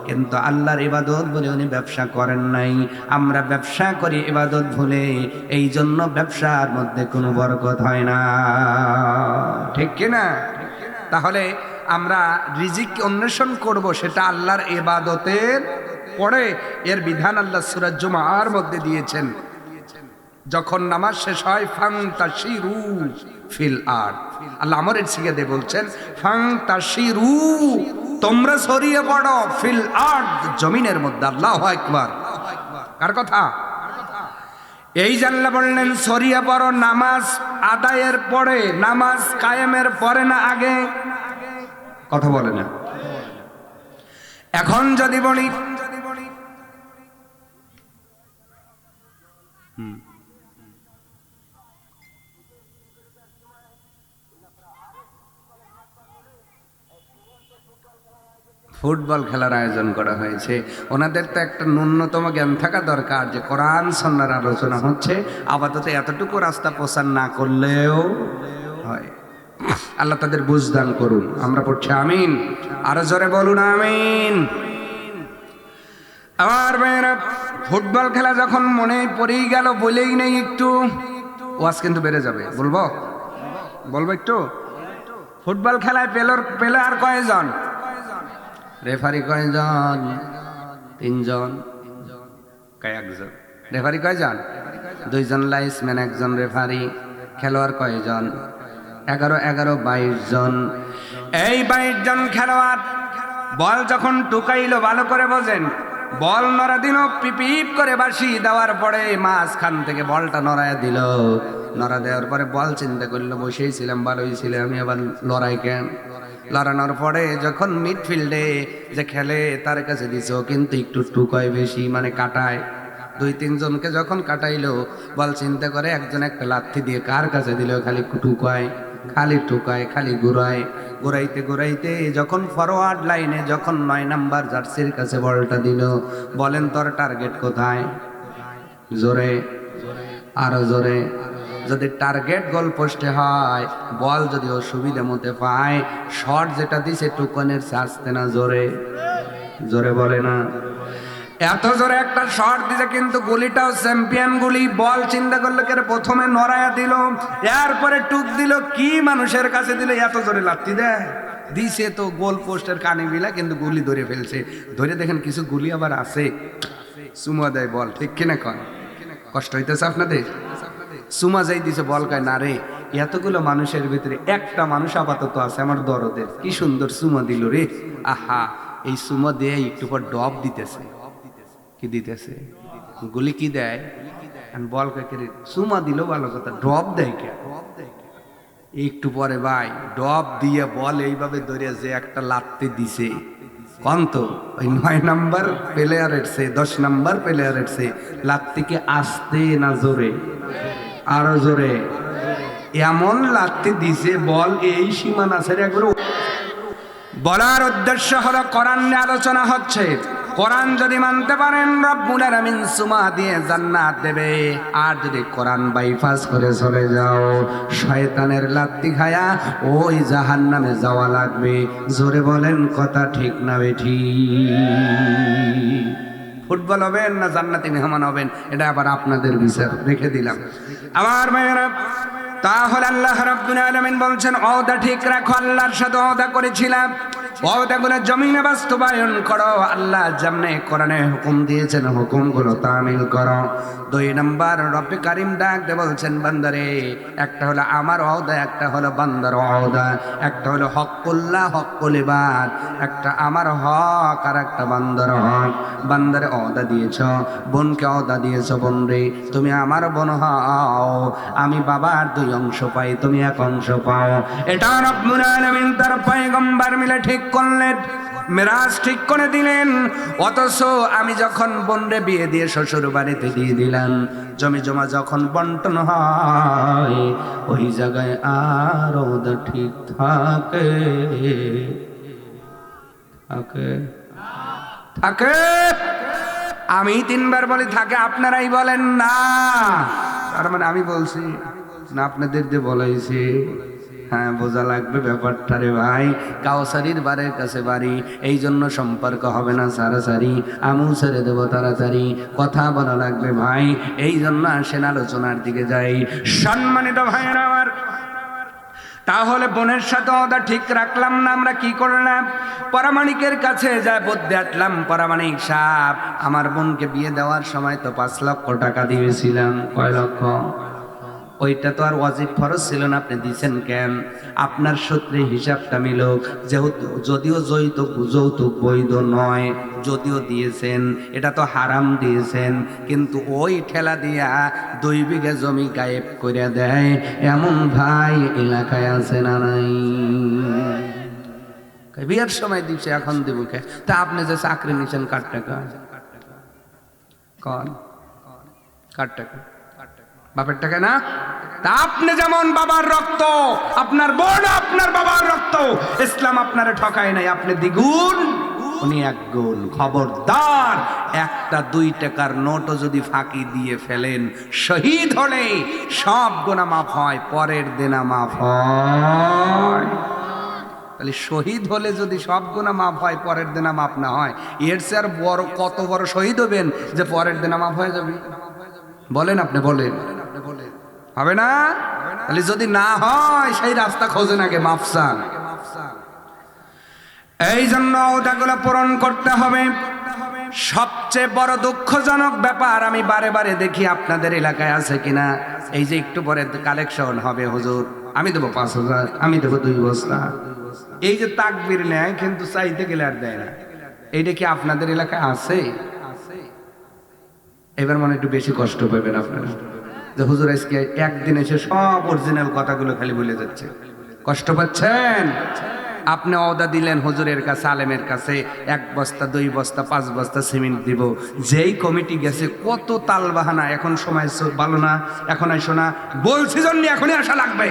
কিন্তু আল্লাহর ইবাদত বলে উনি ব্যবসা করেন নাই। আমরা ব্যবসা করি ইবাদত ভুলে, এই জন্য ব্যবসার মধ্যে কোনো বরকত হয় না, ঠিক কিনা? তাহলে আমরা রিজিক অন্বেষণ করব, সেটা আল্লাহর ইবাদতের পরে। এর বিধান আল্লাহ সূরা জুমার মধ্যে দিয়েছেন, যখন নামাজ শেষ হয় ফান্তাশিরু ফিল আরদ। আল্লাহ আমরের সিগাতে বলছেন ফান্তাশিরু, তোমরা ছড়িয়ে পড়ো, ফিল আরদ, জমিনের মধ্যে। আল্লাহু আকবার। কার কথা? এই যে আল্লাহ বললেন সরিয়ে পড়ো নামাজ আদায়ের পরে, নামাজ কায়েমের পরে না আগে? কথা বলে না। এখন যদি বলি ফুটবল খেলার আয়োজন করা হয়েছে, ওনাদের তো একটা ন্যূনতম জ্ঞান থাকা দরকার যে কোরআন সুন্নাহর আলোচনা হচ্ছে, আপাতত এতটুকু রাস্তা প্রচার না করলেও হয়। আল্লাহ তাদের বুঝদান করুন। আমরা পড়ছি আমিন, আরো জোরে বলুন আমিন। আমার ভাইয়েরা, ফুটবল খেলা যখন মনে পড়েই গেল, বলেই নেই একটু, ওয়াজ কিন্তু বেড়ে যাবে। বলবো একটু। ফুটবল খেলায় প্লেয়ার কয়জন? রেফারি কয়জন? 3 জন। কয়েকজন রেফারি কয়জন? 2 জন লাইসম্যান, 1 জন রেফারি। খেলোয়াড় কয়জন? 11 22 জন। এই 22 জন খেলোয়াড় বল যখন টুকাইলো, ভালো করে বোঝেন, বল নড়া দিল, পিপিপ করে বাঁশি দেওয়ার পরে মাঝখান থেকে বলটা নড়ায় দিল। নড়া দেওয়ার পরে বল চিন্তা করলো, বসেই ছিলাম, ভালোই ছিলাম, আমি আবার লড়াই কেন? লড়ানোর পরে যখন মিডফিল্ডে যে খেলে তার কাছে দিছ, কিন্তু একটু টুকায় বেশি, মানে কাটায়। 2-3 জনকে যখন কাটাইলো, বল চিন্তা করে একজন একটা লাথি দিয়ে কার কাছে দিল, খালি টুকায়, খালি ঘুরাইতে যখন ফরওয়ার্ড লাইনে, যখন 9 নাম্বার জার্সির কাছে বলটা দিল, বলেন তোর টার্গেট কোথায়? জোরে, আরো জোরে। যদি টার্গেট গোল পোস্টে হয়, বল যদি অসুবিধা মতে পায়, শট যেটা দিছে টুকনের আসতে না, জোরে বলে না। এত জোরে একটা শট দিছে, কিন্তু গুলিটাও চ্যাম্পিয়ন গুলি। বল চিন্তা করলো কে প্রথমে নড়ায়া দিল, এরপরে টুক দিল, কি মানুষের কাছে দিল, এত জোরে লাথি দেয় দিছে তো গোল পোস্টের কানে বিলা, কিন্তু গুলি ধরে ফেলছে। ধরে দেখেন কিছু গুলি আবার আছে, চুমা দেয় বল, ঠিক কিনা কন? কষ্ট হইতেছে আপনাদের? চুমা যাই দিছে, বল কয় না রে, এতগুলো মানুষের ভিতরে একটা মানুষ আপাতত আছে আমার দরদের, কি সুন্দর চুমা দিল রে, আহা। এই চুমা দিয়ে একটু পর ডব দিতেছে, কি দিতেছে? গুলি কি দেয়? বল কয় চুমা দিল ভালো কথা, ডব দেয় কে? একটু পরে ভাই ডব দিয়ে বল এইভাবে ধরে যে একটা লাত্তি দিছে, কন্ত ওই 9 নাম্বার প্লেয়ারের সে 10 নাম্বার প্লেয়ারের সে লাত্তিকে আসতে না জোরে, আরো জোরে, এমন লাত্তি দিছে, বল এই সীমানা ছেড়ে একবার। বলার উদ্দেশ্য হলো কোরআন নিয়ে আলোচনা হচ্ছে। কোরআন যদি মানতে পারেন, রব্বুল আলামিন সুমা দিয়ে জান্নাত দেবে। আর যদি কোরআন বাইপাস করে চলে যাও, শয়তানের লাত্তি খায়া ওই জাহান্নামে যাওয়া লাগবে। জোরে বলেন কথা ঠিক না বেঠি? ফুটবল হবেন না জান্নাতি মেহমান হবেন, এটা আবার আপনাদের বিচার, রেখে দিলাম। আমার মেয়েরা, তাহলে আল্লাহ রাব্বুল আলামিন বলছেন, ওয়াদা ঠিক রাখো, আল্লাহর সাথে ওয়াদা করেছিলাম, ওয়াদাগুলো জমিনে বাস্তবায়ন করো। আল্লাহ যেমনে কোরআনে হুকুম দিয়েছেন, হুকুমগুলো তামিল করো। 2 নাম্বার রব্বে কারিম ডাক দিয়ে বলছেন, বান্দারে, একটা হলো আমার ওয়াদা, একটা হলো বান্দার ওয়াদা, একটা হলো হকুল্লাহ হকুল ইবাদ, একটা আমার হক আর একটা বান্দার হক। বান্দারে ওয়াদা দিয়েছ, বোনকে ওয়াদা দিয়েছ, বোন রে তুমি আমার বোন হও, আমি বাবার 2 অংশ পাই, তুমি 1 অংশ পাও। এটা রব্বুল আলামিন তার পয়গম্বর মিলে ঠিক করলেন, মেরাজ ঠিক করে দিলেন। অথচ আমি যখন বোনরে বিয়ে দিয়ে শ্বশুর বাড়িতে দিয়ে দিলাম, জমি জমা যখন বন্টন হয়, ওই জায়গায় আর ওদের ঠিক থাকে থাকে? আমি 3 বার বলি থাকে, আপনারাই বলেন না। তার মানে আমি বলছি না আপনাদের যে বলাইছি? হ্যাঁ, বোঝা লাগবে ব্যাপারটা রে ভাই। কাউসারির বাড়ির কাছে বাড়ি, এই জন্য সম্পর্ক হবে না সারাসারি, আমু ছেড়ে দেবো তাড়াতাড়ি, কথা বলা লাগবে ভাই। এই জন্য আসেন আলোচনার দিকে যাই। সম্মানিত ভাইয়েরা আমার, তাহলে বোনের সাথে ওটা ঠিক রাখলাম না, আমরা কি করলাম? পরামাণিকের কাছে যা বুদ্ধি আটলাম, পরামাণিক সাহেব আমার বোনকে বিয়ে দেওয়ার সময় তো 5 লক্ষ টাকা দিয়েছিলাম। কয় লক্ষ? ওইটা তো আর ওয়াজিব ফরজ ছিল না, আপনি দিছেন কেন? আপনার সূত্রে হিসাবটা মিলুক। যেহেতু যদিও যৌতুক বৈধ নয়, যদিও দিয়েছেন, এটা তো হারাম দিয়েছেন, কিন্তু ওই ঠেলা দিয়া 2 বিঘা জমি গায়েব করে দেয় এমন ভাই এলাকায় আছে না নাই? বিয়ের সময় দিচ্ছে, এখন দেব কে? তা আপনি যে চাকরি নিচ্ছেন কার টাকা? কন কার টাকা? বাপের টাকা না? তা আপনি যেমন বাবার রক্ত, আপনার বোন আপনার বাবার রক্ত, ইসলাম আপনারে ঠকায় নাই, আপনি দ্বিগুণ উনি 1 গুণ। খবরদার, 1-2 টাকার নোটও যদি ফাঁকি দিয়ে ফেলেন, শহীদ হলে সব গুনাহ মাফ হয়, পরের দিনা মাফ হয়। তাহলে শহীদ হলে যদি সব গুনাহ মাফ হয়, পরের দিনা মাফ না হয়, এর চেয়ে আর বড় কত বড় শহীদ হবেন যে পরের দিনা মাফ হয়ে যাবে? বলেন, আপনি বলেন, হবে না? তাহলে যদি না হয় সেই রাস্তা খোঁজেন, আগে মাফ চান। এই জন্য ওটাগুলো পূরণ করতে হবে। সবচেয়ে বড় দুঃখজনক ব্যাপার আমি বারে বারে দেখি, আপনাদের এলাকায় আছে কিনা, এই যে একটু পরে কালেকশন হবে, হুজুর আমি দেবো 5,000, আমি দেবো 2 বস্তা, এই যে তাকবীর নেয় কিন্তু চাইতে গেলে আর দেয় না। এইটা কি আপনাদের এলাকায় আছে? এবার মনে একটু বেশি কষ্ট পাবেন আপনারা, যে হুজুর আজকে একদিন এসে সব অরিজিনাল কথাগুলো খালি বলে যাচ্ছে। কষ্ট পাচ্ছেন? আপনি ওয়াদা দিলেন হুজুরের কাছে, আলেমের কাছে 1 বস্তা 2 বস্তা 5 বস্তা সিমেন্ট দিব। যেই কমিটি গেছে কত তাল বাহানা, এখন সময় ভালো না, এখন আসো না, বলছি জন্য এখনই আসা লাগবে।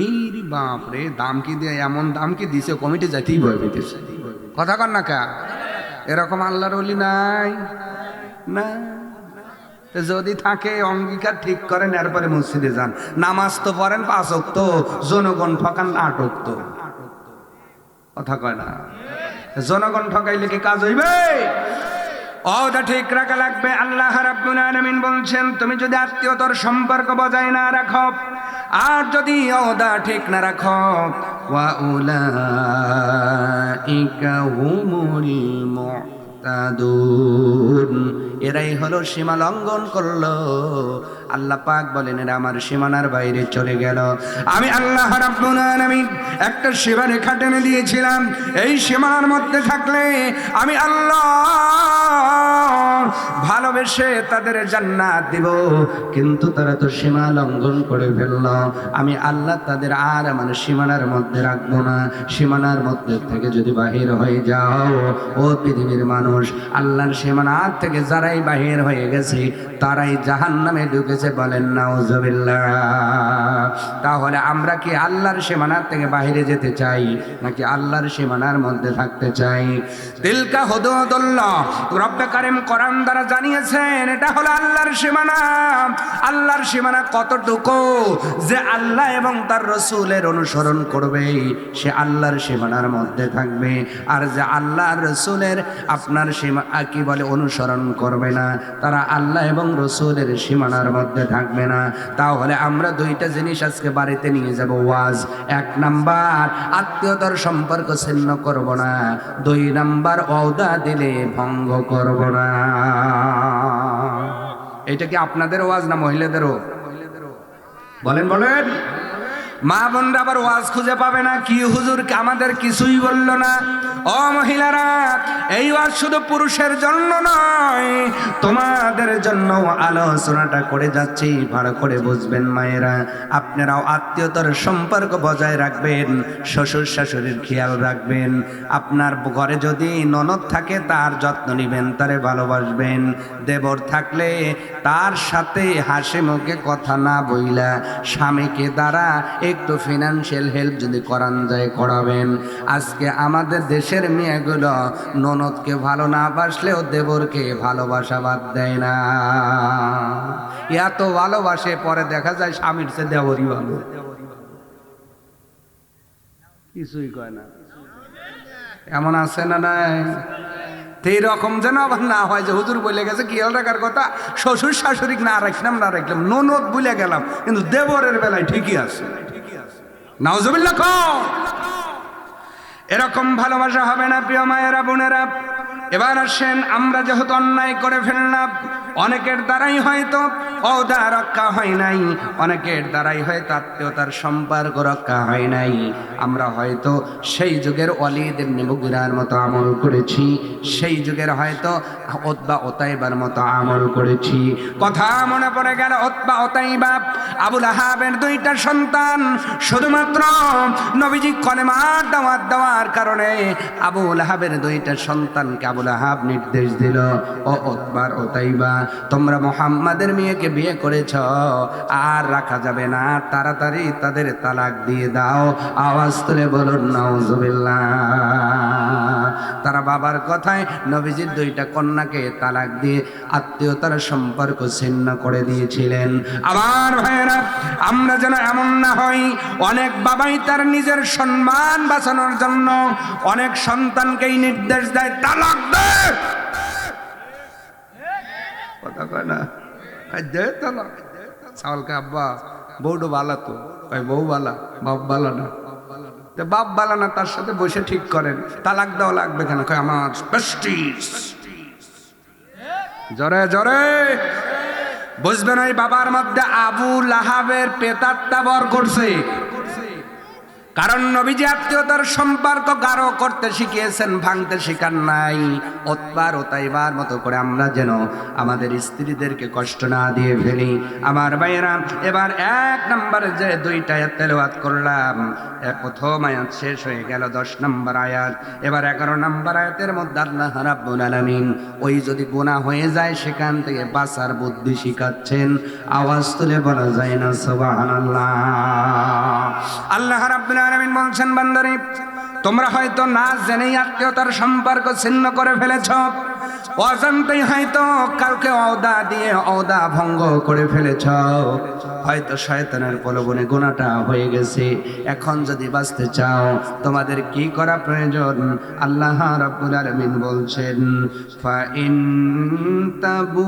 এই বাপ রে, দাম কি দিয়ে, এমন দাম কি দিছে, কমিটি যাইতেই ভয় পেতেছে। কথা কন না কা? এরকম আল্লাহর ওলি নাই না? যদি থাকে অঙ্গীকার ঠিক করেন, এরপরে মসজিদে যান, নামাজ তো পড়েন 5 ওয়াক্ত, জনগণ ঠকান 8 ওয়াক্ত। কথা কয় না? জনগণ ঠকাইলে কি কাজ হইবে? ওটা ঠিক রাখা লাগবে। আল্লাহ রাব্বুল আলামিন বলছেন, তুমি যদি আত্মীয়তার সম্পর্ক বজায় না রাখো, আর যদি ওটা ঠিক না রাখো, ওয়া উলাইকা হুমুল মুতাদুন, এরাই হলো সীমা লঙ্ঘন করলো। আল্লাহ পাক বলেন, এরা আমার সীমানার বাইরে চলে গেল। আমি আল্লাহ রাব্বুল আলামিন একটা সীমারেখা টেনে দিয়েছিলাম, এই সীমানার মধ্যে থাকলে আমি আল্লাহ ভালোবেসে তাদের জান্নাত দিব, কিন্তু তারা তো সীমা লঙ্ঘন করে ফেলল। আমি আল্লাহ তাদের আর আমার সীমানার মধ্যে রাখবো না। সীমানার মধ্যে থেকে যদি বাহির হয়ে যাও, ও পৃথিবীর মানুষ, আল্লাহর সীমানার থেকে যারাই বাহির হয়ে গেছে তারাই জাহান্নামে ঢুকেছে। বলেন নাউজুবিল্লাহ। তাহলে আমরা কি আল্লাহর সীমানার থেকে বাহিরে যেতে চাই, নাকি আল্লাহর সীমানার মধ্যে থাকতে চাই? তিলকা হুদুদুল্লাহ, রব্বে কারীম কোরআন দ্বারা জানিয়েছেন, এটা হলো আল্লাহর সীমানা। আল্লাহর সীমানা কতটুকু, যে আল্লাহ এবং তার রাসূলের অনুসরণ করবে সে আল্লাহর সীমানার মধ্যে থাকবে, আর যে আল্লাহর রাসূলের আপনার সীমা কি বলে অনুসরণ করবে না, তারা আল্লাহ এবং রাসূলের সীমানার মধ্যে থাকবে না। তাহলে আমরা 2টা জিনিস আজকে বাড়িতে নিয়ে যাব। ওয়াজ 1 নাম্বার, আত্মীয়তার সম্পর্ক ছিন্ন করব না। 2 নাম্বার, ওয়াদা দিলে ভঙ্গ করব না। এটা কি আপনাদের ওয়াজ না মহিলাদেরও? বলেন বলেন। মা বোনরা আবার ওয়াজ খুঁজে পাবে না, কি হুজুর আমাদের কিছুই বলল না। ও মহিলারা, এই ওয়াজ শুধু পুরুষের জন্য নয়, তোমাদের জন্য আলোচনাটা করে যাচ্ছি, ভালো করে বুঝবেন। মায়েরা, আপনারাও আত্মীয়তার সম্পর্ক বজায় রাখবেন, শ্বশুর শাশুড়ির খেয়াল রাখবেন। আপনার ঘরে যদি ননদ থাকে তার যত্ন নেবেন, তারে ভালোবাসবেন। দেবর থাকলে তার সাথে হাসি মুখে কথা না বইলা স্বামীকে দ্বারা একটু ফিনান্সিয়াল হেল্প যদি করান যায় করাবেন। আজকে আমাদের দেশের মেয়েগুলো ননদকে ভালো না বাসলেও দেবরকে ভালোবাসা বাদ দেয় না। এত ভালোবাসে, পরে দেখা যায় স্বামীর চেয়ে দেবরই ভালো, কিছুই কয় না। এমন আছে না নাই? এই রকম যেন আবার না হয় যে হুজুর বলে গেছে খেয়াল রাখার কথা, শ্বশুর শাশুড়ি না রাখলাম ননদ বলে গেলাম, কিন্তু দেবরের বেলায় ঠিকই আছে। নাউজুবিল্লাহ। এরকম ভালোবাসা হবে না প্রিয় মায়েরা বোনেরা। এবার আসেন, আমরা যেহেতু অন্যায় করে ফেললাম, অনেকের দ্বারাই হয়তো ওদা রক্ষা হয় নাই, অনেকের দ্বারাই হয়তো আত্মীয়তার সম্পর্ক রক্ষা হয় নাই। আমরা হয়তো সেই যুগের ওয়ালিদের মুগিরার মতো আমল করেছি, সেই যুগের হয়তো উতবা উতাইবার মতো আমল করেছি। কথা মনে পড়ে গেল, উতবা উতাইবা আবু লাহাবের দুইটা সন্তান, শুধুমাত্র নবীজি কলেমার দাওয়াত দেওয়ার কারণে আবু লাহাবের দুইটা সন্তানকে আবু লাহাব নির্দেশ দিল, ও উতবার উতাইবা, তোমরা মুহাম্মাদের মেয়েকে বিয়ে করেছ, আর রাখা যাবে না, তাড়াতাড়ি তাদের তালাক দিয়ে দাও। আওয়াজ তুলে বলুন নাউজুবিল্লাহ। তারা বাবার কথায় নবীজির দুইটা কন্যাকে তালাক দিয়ে আত্মীয়তার সম্পর্ক ছিন্ন করে দিয়েছিলেন। আমার ভাইয়েরা, আমরা যেন এমন না হই, অনেক বাবাই তার নিজের সম্মান বাঁচানোর জন্য অনেক সন্তানকেই নির্দেশ দেয় তালাক দে। কথা কয় না, দে তালাক। সাওয়ালকে আব্বা বউডো বালা, তো কয় বউ বালা, বাপ বালা না। বাপ বালা না, তার সাথে বসে ঠিক করেন তালাক দেওয়া লাগবে কেন? কয় আমার প্রেস্টিজ। জরে জরে বুঝবেন, ওই বাবার মধ্যে আবু লাহাবের পেতাত্তা বর করছে। কারণ নবীজি আত্মীয়তার সম্পর্ক গাঢ় করতে শিখিয়েছেন, ভাঙতে শিখান নাই। উতবার উতাইবার মতো করে আমরা যেন আমাদের স্ত্রীদেরকে কষ্ট না দিয়ে ফেলি। আমার ভাইয়েরা, এবার 1 নম্বরে যে 2টা আয়াত তেলাওয়াত করলাম, প্রথম আয়াত শেষ হয়ে গেল, 10 নম্বর আয়াত। এবার 11 নম্বর আয়াতের মধ্যে আল্লাহ রাব্বুল আলামিন ওই যদি গুনাহ হয়ে যায় সেখান থেকে বাঁচার বুদ্ধি শিখাচ্ছেন। আওয়াজ তুলে বলা যায় না সুবহানাল্লাহ। আল্লাহ রাব্বুল আলামিন বলছেন, বান্দারে তোমরা হয়তো না জেনেই আত্মীয়তার সম্পর্ক ছিন্ন করে ফেলেছ, অজান্তেই হয়তো কাউকে ওদা দিয়ে ওদা ভঙ্গ করে ফেলেছ, হয়তো শয়তানের প্রলোভনে গুনাহটা হয়ে গেছে। এখন যদি বাঁচতে চাও তোমাদের কি করা প্রয়োজন? আল্লাহ রাব্বুল আলামিন বলছেন, ফা ইন তাবু,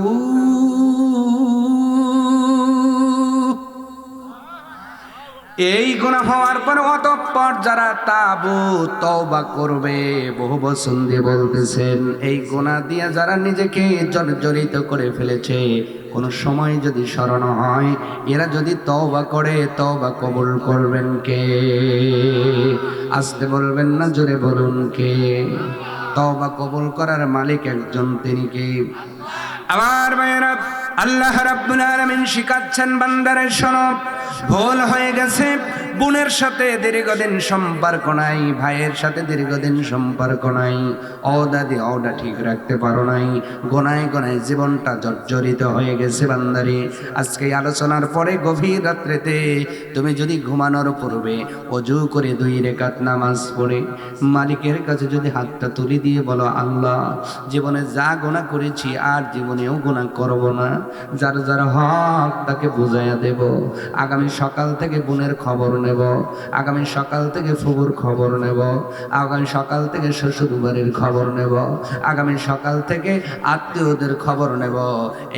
এই গুনাহ হওয়ার পর অতঃপর যারা তাবু তওবা করবে, বহু বচন দিয়ে বলতেছেন, এই গুনাহ দিয়ে যারা নিজেকে জর্জরিত করে ফেলেছে, কোনো সময় যদি স্মরণ হয়, এরা যদি তওবা করে, তওবা কবুল করবেন কে? আসতে বলবেন না, জোরে বলুন কে? তওবা কবুল করার মালিক একজন, তিনি কে? আমার ভাইয়েরা, আল্লাহ রাব্বুল আলামিন শিখাচ্ছেন, বান্দারে শোনো, ভুল হয়ে গেছে, বোনের সাথে দীর্ঘদিন সম্পর্ক নাই, ভাইয়ের সাথে দীর্ঘদিন সম্পর্ক নাই, ওদা ঠিক রাখতে পারো নাই, গোনায় গোনায় জীবনটা জর্জরিত হয়ে গেছে। বান্দারে, আজকে আলোচনার পরে গভীর রাত্রেতে তুমি যদি ঘুমানোর পূর্বে ওযু করে 2 রাকাত নামাজ পড়ে মালিকের কাছে যদি হাতটা তুলে দিয়ে বলো, আল্লাহ জীবনে যা গুনাহ করেছি আর জীবনেও গুনাহ করব না, যার যার হক তাকে বুঝাইয়া দেব, আগামী সকাল থেকে বোনের খবর নেব, আগামী সকাল থেকে ফুবুর খবর নেব, আগামী সকাল থেকে শ্বশুর বাড়ির খবর নেব, আগামী সকাল থেকে আত্মীয়দের খবর নেব।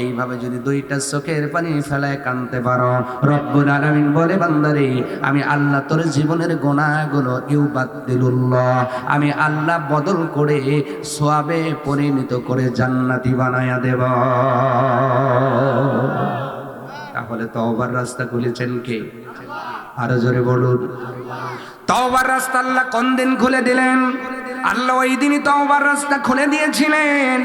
এইভাবে যদি 2টা চোখের পানি ফেলায় কাঁদতে পারো, রব্বুল আলামিন বলে, বান্দারে আমি আল্লাহ তোর জীবনের গুনাহগুলো ইউবাদদিলুল্লাহ, আমি আল্লাহ বদল করে সওয়াবে পরিণত করে জান্নাতি বানায়া দেব। তাহলে তওবার রাস্তা খুলেছেন কে? আরো জোরে বলুন। তওবার রাস্তা আল্লাহ কোন দিন খুলে দিলেন? আল্লাহ ওই দিনই তওবার রাস্তা খুলে দিয়েছিলেন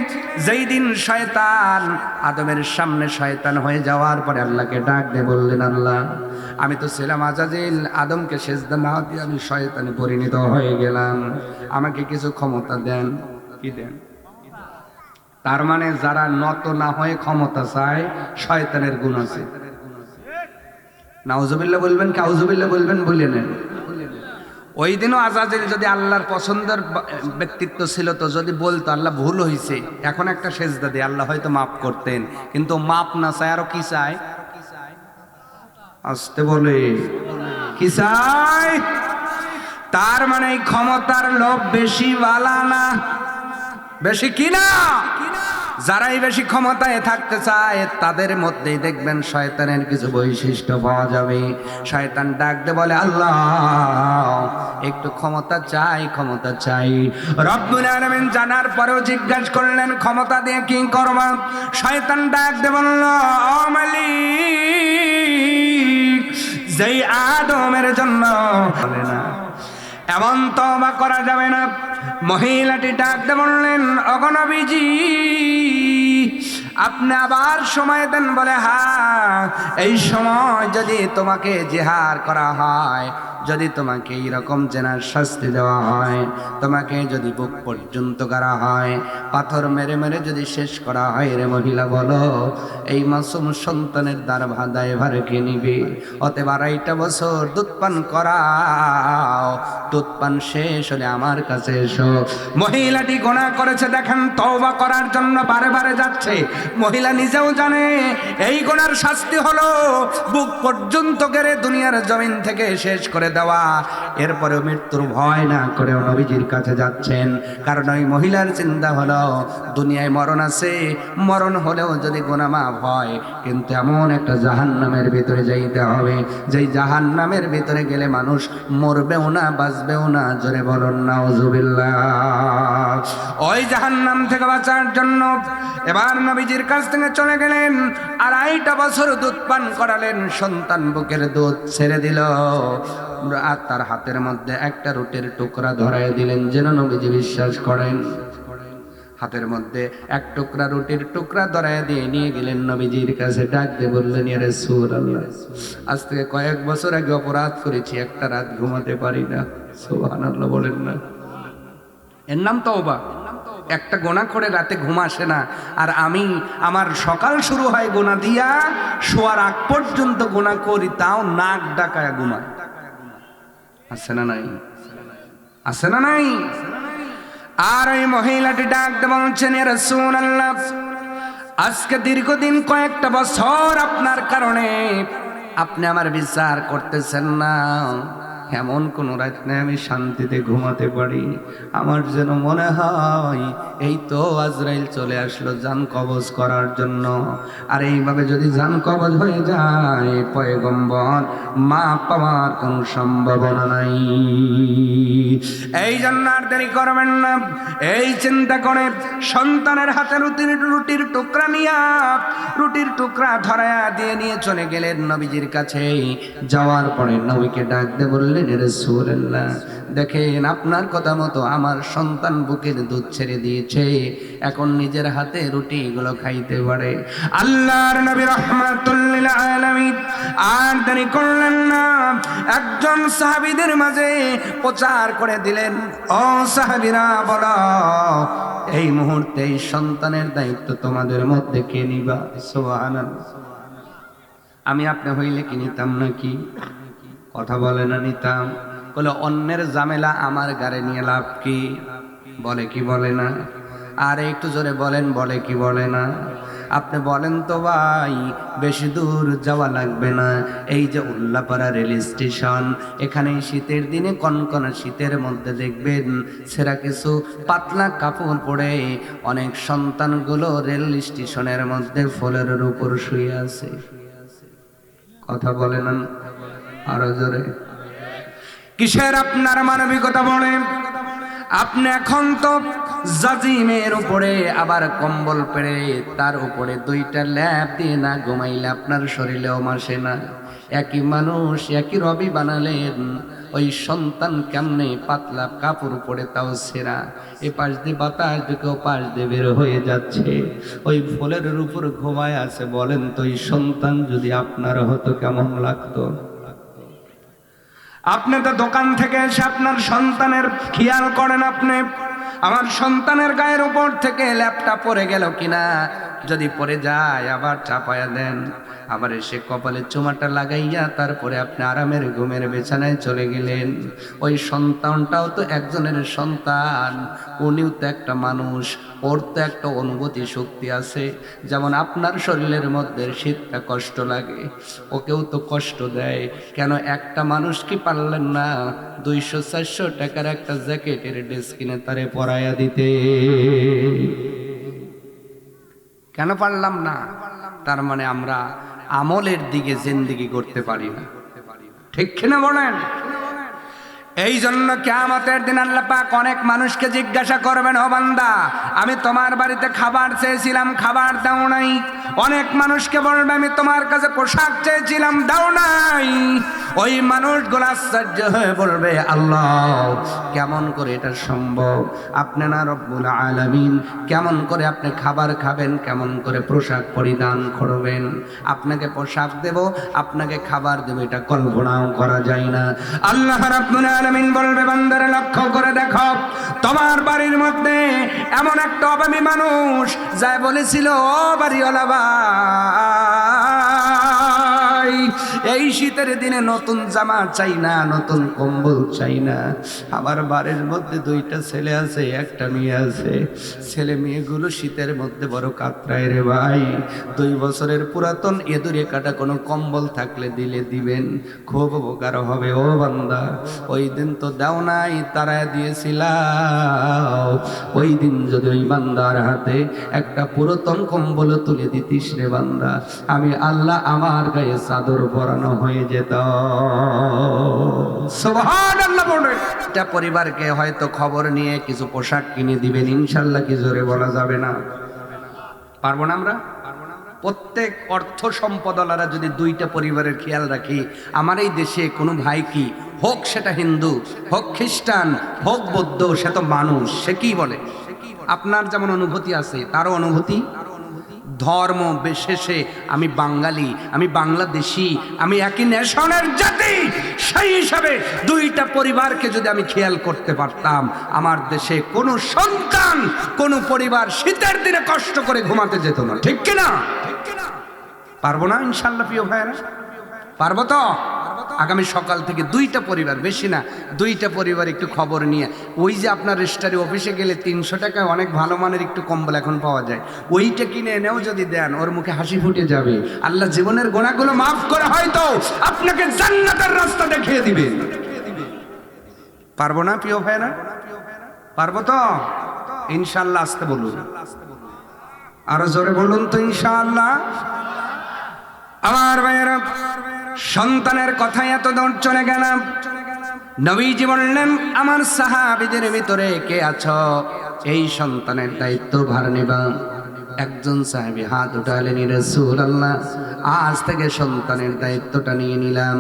যেই দিন শয়তান আদমের সামনে শয়তান হয়ে যাওয়ার পরে আল্লাহকে ডাক দিয়ে বললেন, আল্লাহ আমি তো ছিলাম আজাজিল, আদমকে সেজদা না দিয়ে আমি শয়তানে পরিণত হয়ে গেলাম, আমাকে কিছু ক্ষমতা দেন। কি দেন? তার মানে যারা নত না হয়ে ক্ষমতা চায়, শয়তানের গুণ আছে। নাউজুবিল্লাহ বলবেন, কাউজুবিল্লাহ বলবেন, বলে নেন। ওই দিনও আজাজিল যদি আল্লাহর পছন্দের ব্যক্তিত্ব ছিল তো যদি বলতো আল্লাহ ভুল হয়েছে, এখন একটা সেজদা দিয়ে আল্লাহ হয়তো মাফ করতেন, কিন্তু মাফ না চায়, আরো কি চায়? আসতে বলে কি চায়? তার মানে ক্ষমতার লোভ বেশি বালা না, বেশি কিনা? যারাই বেশি ক্ষমতায় থাকতে চায় তাদের মধ্যেই দেখবেন শয়তানের কিছু বৈশিষ্ট্য পাওয়া যাবে। শয়তান ডাকতে বলে, আল্লাহ একটু ক্ষমতা চাই, ক্ষমতা চাই। রব্বুল আলামিন জানার পরেও জিজ্ঞাসা করলেন, ক্ষমতা দিয়ে কি করবা? শয়তান ডাকতে বলল, ও মালিক, যেই আদমের জন্য বলে না এমন তওবা করা যাবে না। মহিলাটি ডাকতে বললেন, ওগো নবীজি, আপনি আবার সময় দেন। বলে, হ্যাঁ, এই সময় যদি তোমাকে জিহার করা হয়, যদি তোমাকে এইরকম জেনার শাস্তি দেওয়া হয়, তোমাকে যদি বুক পর্যন্ত করা হয়, পাথর মেরে মেরে যদি শেষ করা হয়, রে মহিলা বলো, এই মাসুম সন্তানের দায়ভার কে নিবে? অতএব 2.5 বছর দুধ পান করাও, দুধ পান শেষ হলে আমার কাছে এসো। মহিলাটি গুনাহ করেছে দেখেন, তওবা করার জন্য বারে বারে যাচ্ছে। মহিলা নিজেও জানে এই গুনার শাস্তি হলো বুক পর্যন্ত গেড়ে দুনিয়ার জমিন থেকে শেষ করে দেওয়া। এরপরেও মৃত্যুর ভয় না করেও নবীজির কাছে যাচ্ছেন, কারণ ওই মহিলার চিন্তা হলো দুনিয়ায় মরণ আছে, মরণ হলেও যদি গুনাহ মাফ হয়, কিন্তু এমন একটা জাহান্নামের ভিতরে যাইতে হবে যেই জাহান্নামের ভিতরে গেলে মানুষ মরবেও না, বাঁচবেও না। জোরে বলুন নাউজুবিল্লাহ। ওই জাহান্নাম থেকে বাঁচার জন্য এবার নবীজির কাছ থেকে চলে গেলেন, 2.5 বছর দুধ পান করালেন, সন্তান বুকের দুধ ছেড়ে দিল, আর তার হাতের মধ্যে একটা রুটির টুকরা ধরায় দিলেন যেন নবীজি বিশ্বাস করেন। হাতের মধ্যে এক টুকরা রুটির টুকরা ধরায় দিয়ে নিয়ে গেলেন নবীজির কাছে। ডাক দিয়ে বললেন, ইয়া রাসূলুল্লাহ, আজ থেকে কয়েক বছর আগে অপরাধ করেছি, একটা রাত ঘুমাতে পারি না। সুবহানাল্লাহ বলেন না? এর নাম তওবা। একটা গুনাহ করে রাতে ঘুম আসে না, আর আমি আমার সকাল শুরু হয় গুনাহ দিয়া, শোয়ার আগ পর্যন্ত গুনাহ করি, তাও নাক ডাকায় ঘুমায়। আছে না নাই? আছে না নাই? আর ওই মহিলাটি ডাকতে বলছেন, ইয়া রাসূলুল্লাহ, আজকে দীর্ঘদিন কয়েকটা বছর আপনার কারণে আপনি আমার বিচার করতেছেন না, এমন কোন রাত নেই আমি শান্তিতে ঘুমাতে পারি। আমার যেন মনে হয় এই তো আজরাইল চলে আসলো জান কবজ করার জন্য। আর এইভাবে যদি জান কবজ হয়ে যায়, পয়গম্বর মা পাওয়ার কোন সম্ভাবনা নাই। এই জন্য আর দেরি করবেন না। এই চিন্তা করে সন্তানের হাতে রুটির টুকরা নিয়ে, রুটির টুকরা ধরায়া দিয়ে নিয়ে চলে গেলেন নবীজির কাছে। যাওয়ার পরে নবীকে ডাকতে বললেন, রাসূলুল্লাহ, দেখেন আপনার কথা মতো আমার সন্তান বুকের দুধ ছেড়ে দিয়েছে, এখন নিজের হাতে রুটিগুলো খাইতে পারে। আল্লাহর নবী রাহমাতুল লিল আলামিন আর দেরি করলেন না, একজন সাহাবীদের মাঝে প্রচার করে দিলেন, ও সাহাবীরা বলো, এই মুহূর্তে এই সন্তানের দায়িত্ব তোমাদের মধ্যে কে নিবা? সুবহানাল্লাহ। আমি আপনি হইলে কি নিতাম নাকি? কথা বলে না নিতাম? বলে অন্যের ঝামেলা আমার গাড়ি নিয়ে লাভ কি? বলে কি বলে না? আর একটু জোরে বলেন, বলে কি বলে না? আপনি বলেন তো ভাই, বেশি দূর যাওয়া লাগবে না। এই যে উল্লাপাড়া রেল স্টেশন, এখানে শীতের দিনে কনকনা শীতের মধ্যে দেখবেন সেরা কিছু পাতলা কাপড় পরে অনেক সন্তানগুলো রেল স্টেশনের মধ্যে ফ্লোরের উপর শুয়ে আছে। কথা বলে না? আরো জোরে। কিসের আপনার মানবিকতা বলে? আপনি এখন তো জাজিমের উপরে আবার কম্বল পেড়ে তার উপরে 2টা ল্যাপ দিয়ে না ঘুমাইলে আপনার শরীরেও মাসে না। একই মানুষ, একই রবি বানালেন, ওই সন্তান কেমনে পাতলা কাপড় পরে তাও ছেঁড়া, এ পাশ দিয়ে বাতাস ঢুকে ও পাশ দিয়ে বের হয়ে যাচ্ছে, ওই ফলের উপর ঘুমায় আছে। বলেন তো এই সন্তান যদি আপনার হতো কেমন লাগতো? আপনি তো দোকান থেকে এসে আপনার সন্তানের খেয়াল করেন, আপনি আমার সন্তানের গায়ের উপর থেকে ল্যাপটা পরে গেল কিনা, যদি পরে যায় আবার চাপায়া দেন, আবার এসে কপালে চুমাটা লাগাইয়া তারপরে আপনি আরামের ঘুমের বিছানায় চলে গেলেন। ওই সন্তানটাও তো একজনের সন্তান, উনিও তো একটা মানুষ, ওর তো একটা অনুভূতি শক্তি আছে। যেমন আপনার শরীরের মধ্যে শীতটা কষ্ট লাগে, ওকেও তো কষ্ট দেয়। কেন একটা মানুষ কি পারলেন না 200-400 টাকার একটা জ্যাকেটের ড্রেস কিনে তারে পরাইয়া দিতে? কেন পারলাম না? তার মানে আমরা আমলের দিকে জিন্দেগি করতে পারি না, ঠিক কিনা বলেন? এই জন্য কিয়ামতের দিন আল্লাহ পাক অনেক মানুষকে জিজ্ঞাসা করবেন, ও বান্দা, আমি তোমার বাড়িতে খাবার চেয়েছিলাম, খাবার দাও নাই। অনেক মানুষকে বলবে, আমি তোমার কাছে পোশাক চেয়েছিলাম, দাও নাই। ওই মানুষগুলো আশ্চর্য হয়ে বলবে, আল্লাহ, কেমন করে এটা সম্ভব? আপনি না রব্বুল আলামিন, কেমন করে আপনি খাবার খাবেন, কেমন করে পোশাক পরিধান করবেন? আপনাকে পোশাক দেব, আপনাকে খাবার দেব, এটা কল্পনাও করা যায় না। আল্লাহ রাব্বুল আলামিন বলবে, বান্দারে লক্ষ্য করে দেখো, তোমার বাড়ির মধ্যে এমন একটা অভাবী মানুষ যায় বলেছিল, ও বাড়িওয়ালা ভাই, এই শীতের দিনে নতুন জামা চাই না, নতুন কম্বল চাই না। আমার বাড়ির মধ্যে দুইটা ছেলে আছে, একটা মেয়ে আছে। ছেলে মেয়েগুলো শীতের মধ্যে বড় কাতরায় রে ভাই। 2 বছরের পুরাতন এদুরে কাটা কোনো কম্বল থাকলে দিলে দিবেন, খুব উপকার হবে। ও বান্দা, ওই দিন তো দাও নাই, তারায় দিয়েছিলাম। ওই দিন যদি ওই বান্দার হাতে একটা পুরাতন কম্বল তুলে দিতিস রে বান্দা, আমি আল্লাহ আমার গায়ে চাদর পরানো হয়ে যেত। সুবহানাল্লাহ বলেন। একটা পরিবারকে হয়তো খবর নিয়ে কিছু পোশাক কিনে দিবেন, ইনশাআল্লাহ কি জোরে বলা যাবে না? পারবো না আমরা? প্রত্যেক অর্থ সম্পদওয়ালারা যদি 2টা পরিবারের খেয়াল রাখি, আমার এই দেশে কোনো ভাই কি হোক, সেটা হিন্দু হোক, খ্রিস্টান হোক, বৌদ্ধ, সে তো মানুষ, সে কি বলে? আপনার যেমন অনুভূতি আছে, তারও অনুভূতি। ধর্ম বিশেষে আমি বাঙালি, আমি বাংলাদেশি, আমি একই নেশনের জাতি, সেই হিসাবে 2টা পরিবারকে যদি আমি খেয়াল করতে পারতাম, আমার দেশে কোনো সন্তান, কোনো পরিবার শীতের দিনে কষ্ট করে ঘুমাতে যেত না, ঠিক কিনা? পারবো না ইনশাআল্লাহ প্রিয় ভাইরা? পারবো তো? আগামী সকাল থেকে 2টা পরিবার, বেশি না, 2টা পরিবার একটু খবর নিয়ে, ওই যে আপনার রেজিস্ট্রারি অফিসে গেলে 300 টাকায় অনেক ভালো মানের একটু কম্বল এখন পাওয়া যায়, ওইটা কিনে এনেও যদি দেন, ওর মুখে হাসি ফুটে যাবে। আল্লাহ জীবনের গুনাহগুলো মাফ করে হয়তো আপনাকে জান্নাতের রাস্তা দেখিয়ে দিবে। পারবো না প্রিয় ভাইরা? পারবো তো ইনশাআল্লাহ? আসতে বলুন, আরো জোরে বলুন তো ইনশাআল্লাহ। আমার ভাইয়েরা, সন্তানের কথাই এত দূর চলে গেলাম। নবীজি বললেন, আমার সাহাবীদের ভিতরে কে আছো এই সন্তানের দায়িত্ব ভার নিবা? একজন সাহাবী হাত উঠালেন, রাসূলুল্লাহ, আজ থেকে সন্তানের দায়িত্বটা নিয়ে নিলাম।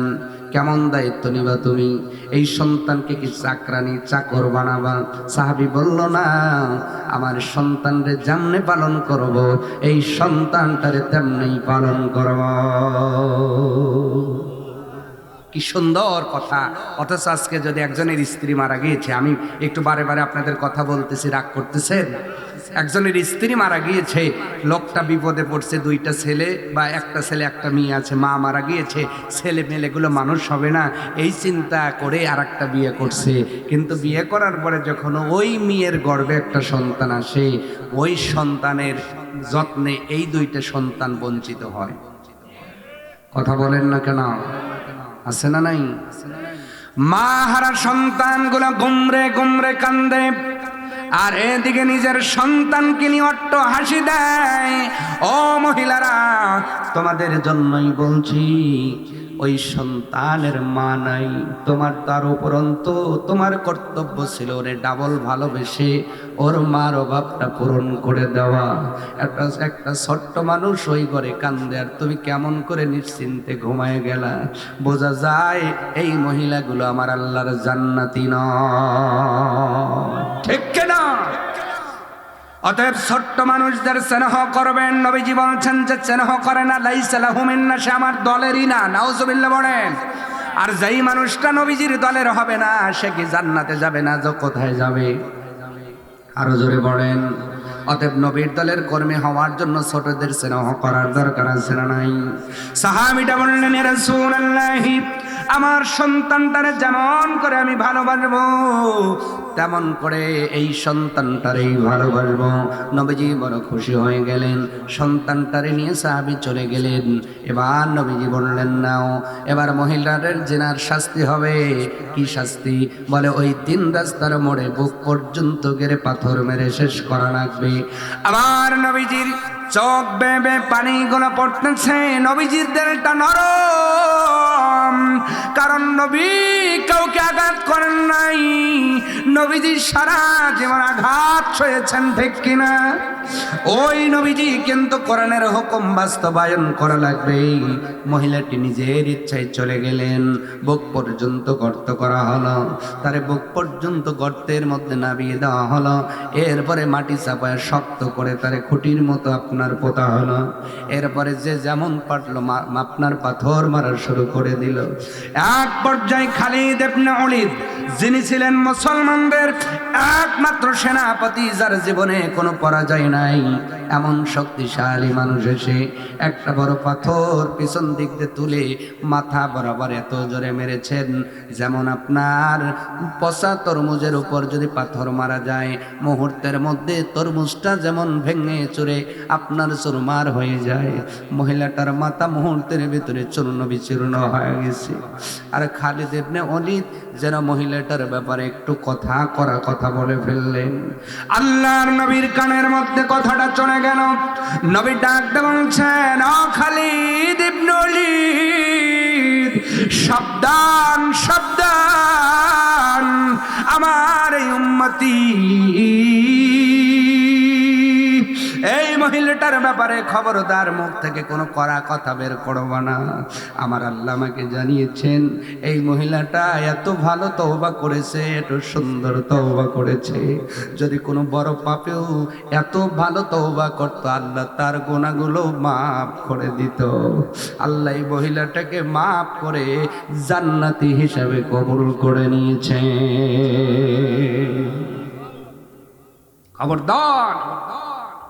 কেমন দায়িত্ব নিবা তুমি? এই সন্তানকে কি চাকরানি, চাকর বানাবা? সাহাবী বলল, না, আমার সন্তানরে যেমনে পালন করব, এই সন্তানটারে তেমনি পালন করব। কি সুন্দর কথা! অথচ আজকে যদি একজনের স্ত্রী মারা গিয়েছে, আমি একটু বারে বারে আপনাদের কথা বলতেছি, রাগ করতেছেন? একজনের স্ত্রী মারা গিয়েছে, লোকটা বিপদে পড়ছে, 2টা ছেলে বা একটা ছেলে একটা মেয়ে আছে, মা মারা গিয়েছে, ছেলে মেয়েগুলো মানুষ হবে না, এই চিন্তা করে আরেকটা বিয়ে করছে। কিন্তু বিয়ে করার পরে যখন ওই মেয়ের গর্ভে একটা সন্তান আসে, ওই সন্তানের যত্নে এই 2টা সন্তান বঞ্চিত হয়। কথা বলেন না কেন? আছে না নাই? মা হারা সন্তানগুলো গুমরে গুমরে কান্দে, আর এদিকে নিজের সন্তানকে নিয়ে অট্ট হাসি দেয়। ও মহিলারা, তোমাদের জন্যই বলছি, ওই সন্তানের মা নাই, তোমার তার উপরন্তু তোমার কর্তব্য ছিল ওরে ডাবল ভালোবেসে ওর মার অভাবটা পূরণ করে দেওয়া। একটা ছোট্ট মানুষ ওই ঘরে কান্দে, আর তুমি কেমন করে নিশ্চিন্তে ঘুমায় গেলা? বোঝা যায় এই মহিলাগুলো আমার আল্লাহর জান্নাতি নয়, ঠিক কিনা? অতএব ছোট্ট মানুষদের স্নেহ করবেন। নবীজি বলছেন, যে স্নেহ করে না, লাইসা লাহু মিন্না, সে আমার দলেরই না। নাউজুবিল্লাহ বলেন। আর যেই মানুষটা নবীজির দলের হবে না, সে কি জান্নাতে যাবে না? যে কোথায় যাবে? আরো জোরে বলেন। অতএব নবীর দলের কর্মী হওয়ার জন্য ছোটদের স্নেহ করার দরকার আছে না নাই? সাহাবীটা বললেন, ইয়া রাসূলুল্লাহ, আমার সন্তানটারে যেমন করে আমি ভালোবাসবো তেমন করে এই সন্তানটারেই ভালোবাসবো। নবীজি বড় খুশি হয়ে গেলেন, সন্তানটারে নিয়ে সাহাবী চলে গেলেন। এবার নবীজি বললেন, নাও এবার মহিলাদের জেনার শাস্তি হবে। কি শাস্তি? বলে ওই 3 রাস্তার মোড়ে বুক পর্যন্ত গেড়ে পাথর মেরে শেষ করা লাগবে। আবার নবীজির চোখ বেবে পানিগুলো পড়তেছে, নবীজির দিলটা নরম, কারণ নবী কাউকে আঘাত করেন নাই, নবীজি সারা জীবন আঘাত সয়েছেন, ঠিক কিনা? ওই নবীজি কিন্তু কোরআনের হুকুম বাস্তবায়ন করা লাগবে। মহিলাটি নিজের ইচ্ছায় চলে গেলেন, বুক পর্যন্ত গর্ত করা হলো, তারে বুক পর্যন্ত গর্তের মধ্যে নামিয়ে দেওয়া হলো। এরপরে মাটি চাপায় শক্ত করে তারে খুঁটির মতো আপনার পোতা হলো। এরপরে যে যেমন পারলো আপনার পাথর মারা শুরু করে দিল। এক পর্যায়ে খালিদ ইবনে ওলীদ, যিনি ছিলেন মুসলমানদের একমাত্র সেনাপতি, যার জীবনে কোনো পরাজয় নাই, এমন শক্তিশালী মানুষ এসে একটা বড় পাথর পিছন দিক দিয়ে তুলে মাথা বরাবর এত জোরে মেরেছেন, যেমন আপনার পচা তরমুজের উপর যদি পাথর মারা যায় মুহূর্তের মধ্যে তরমুজটা যেমন ভেঙে চুরে আপনার চুরমার হয়ে যায়। মহিলাটার মাথা মুহূর্তের ভিতরে চূর্ণ বিচূর্ণ হয়ে গেছে। আর খালিদ ইবনে ওলীদ যেন মহিলাটার ব্যাপারে একটু কথা বলে ফেললেন। আল্লাহর নবীর কানের মধ্যে কথাটা চলে গেল। নবী ডাকতে বলছেন, ও খালিদ ইবনে ওলীদ, সাবধান সাবধান, আমার এই উম্মতি এই মহিলাটার ব্যাপারে খবরদার মুখ থেকে কোনো কড়া কথা বের করবা না। আমার আল্লাহ আমাকে জানিয়েছেন এই মহিলাটা এত ভালো তওবা করেছে, এত সুন্দর তওবা করেছে, যদি কোনো বড় পাপেও এত ভালো তওবা করতো আল্লাহ তার গুনাহগুলো মাফ করে দিত। আল্লাহ এই মহিলাটাকে মাফ করে জান্নাতি হিসাবে কবুল করে নিয়েছে। খবরদার,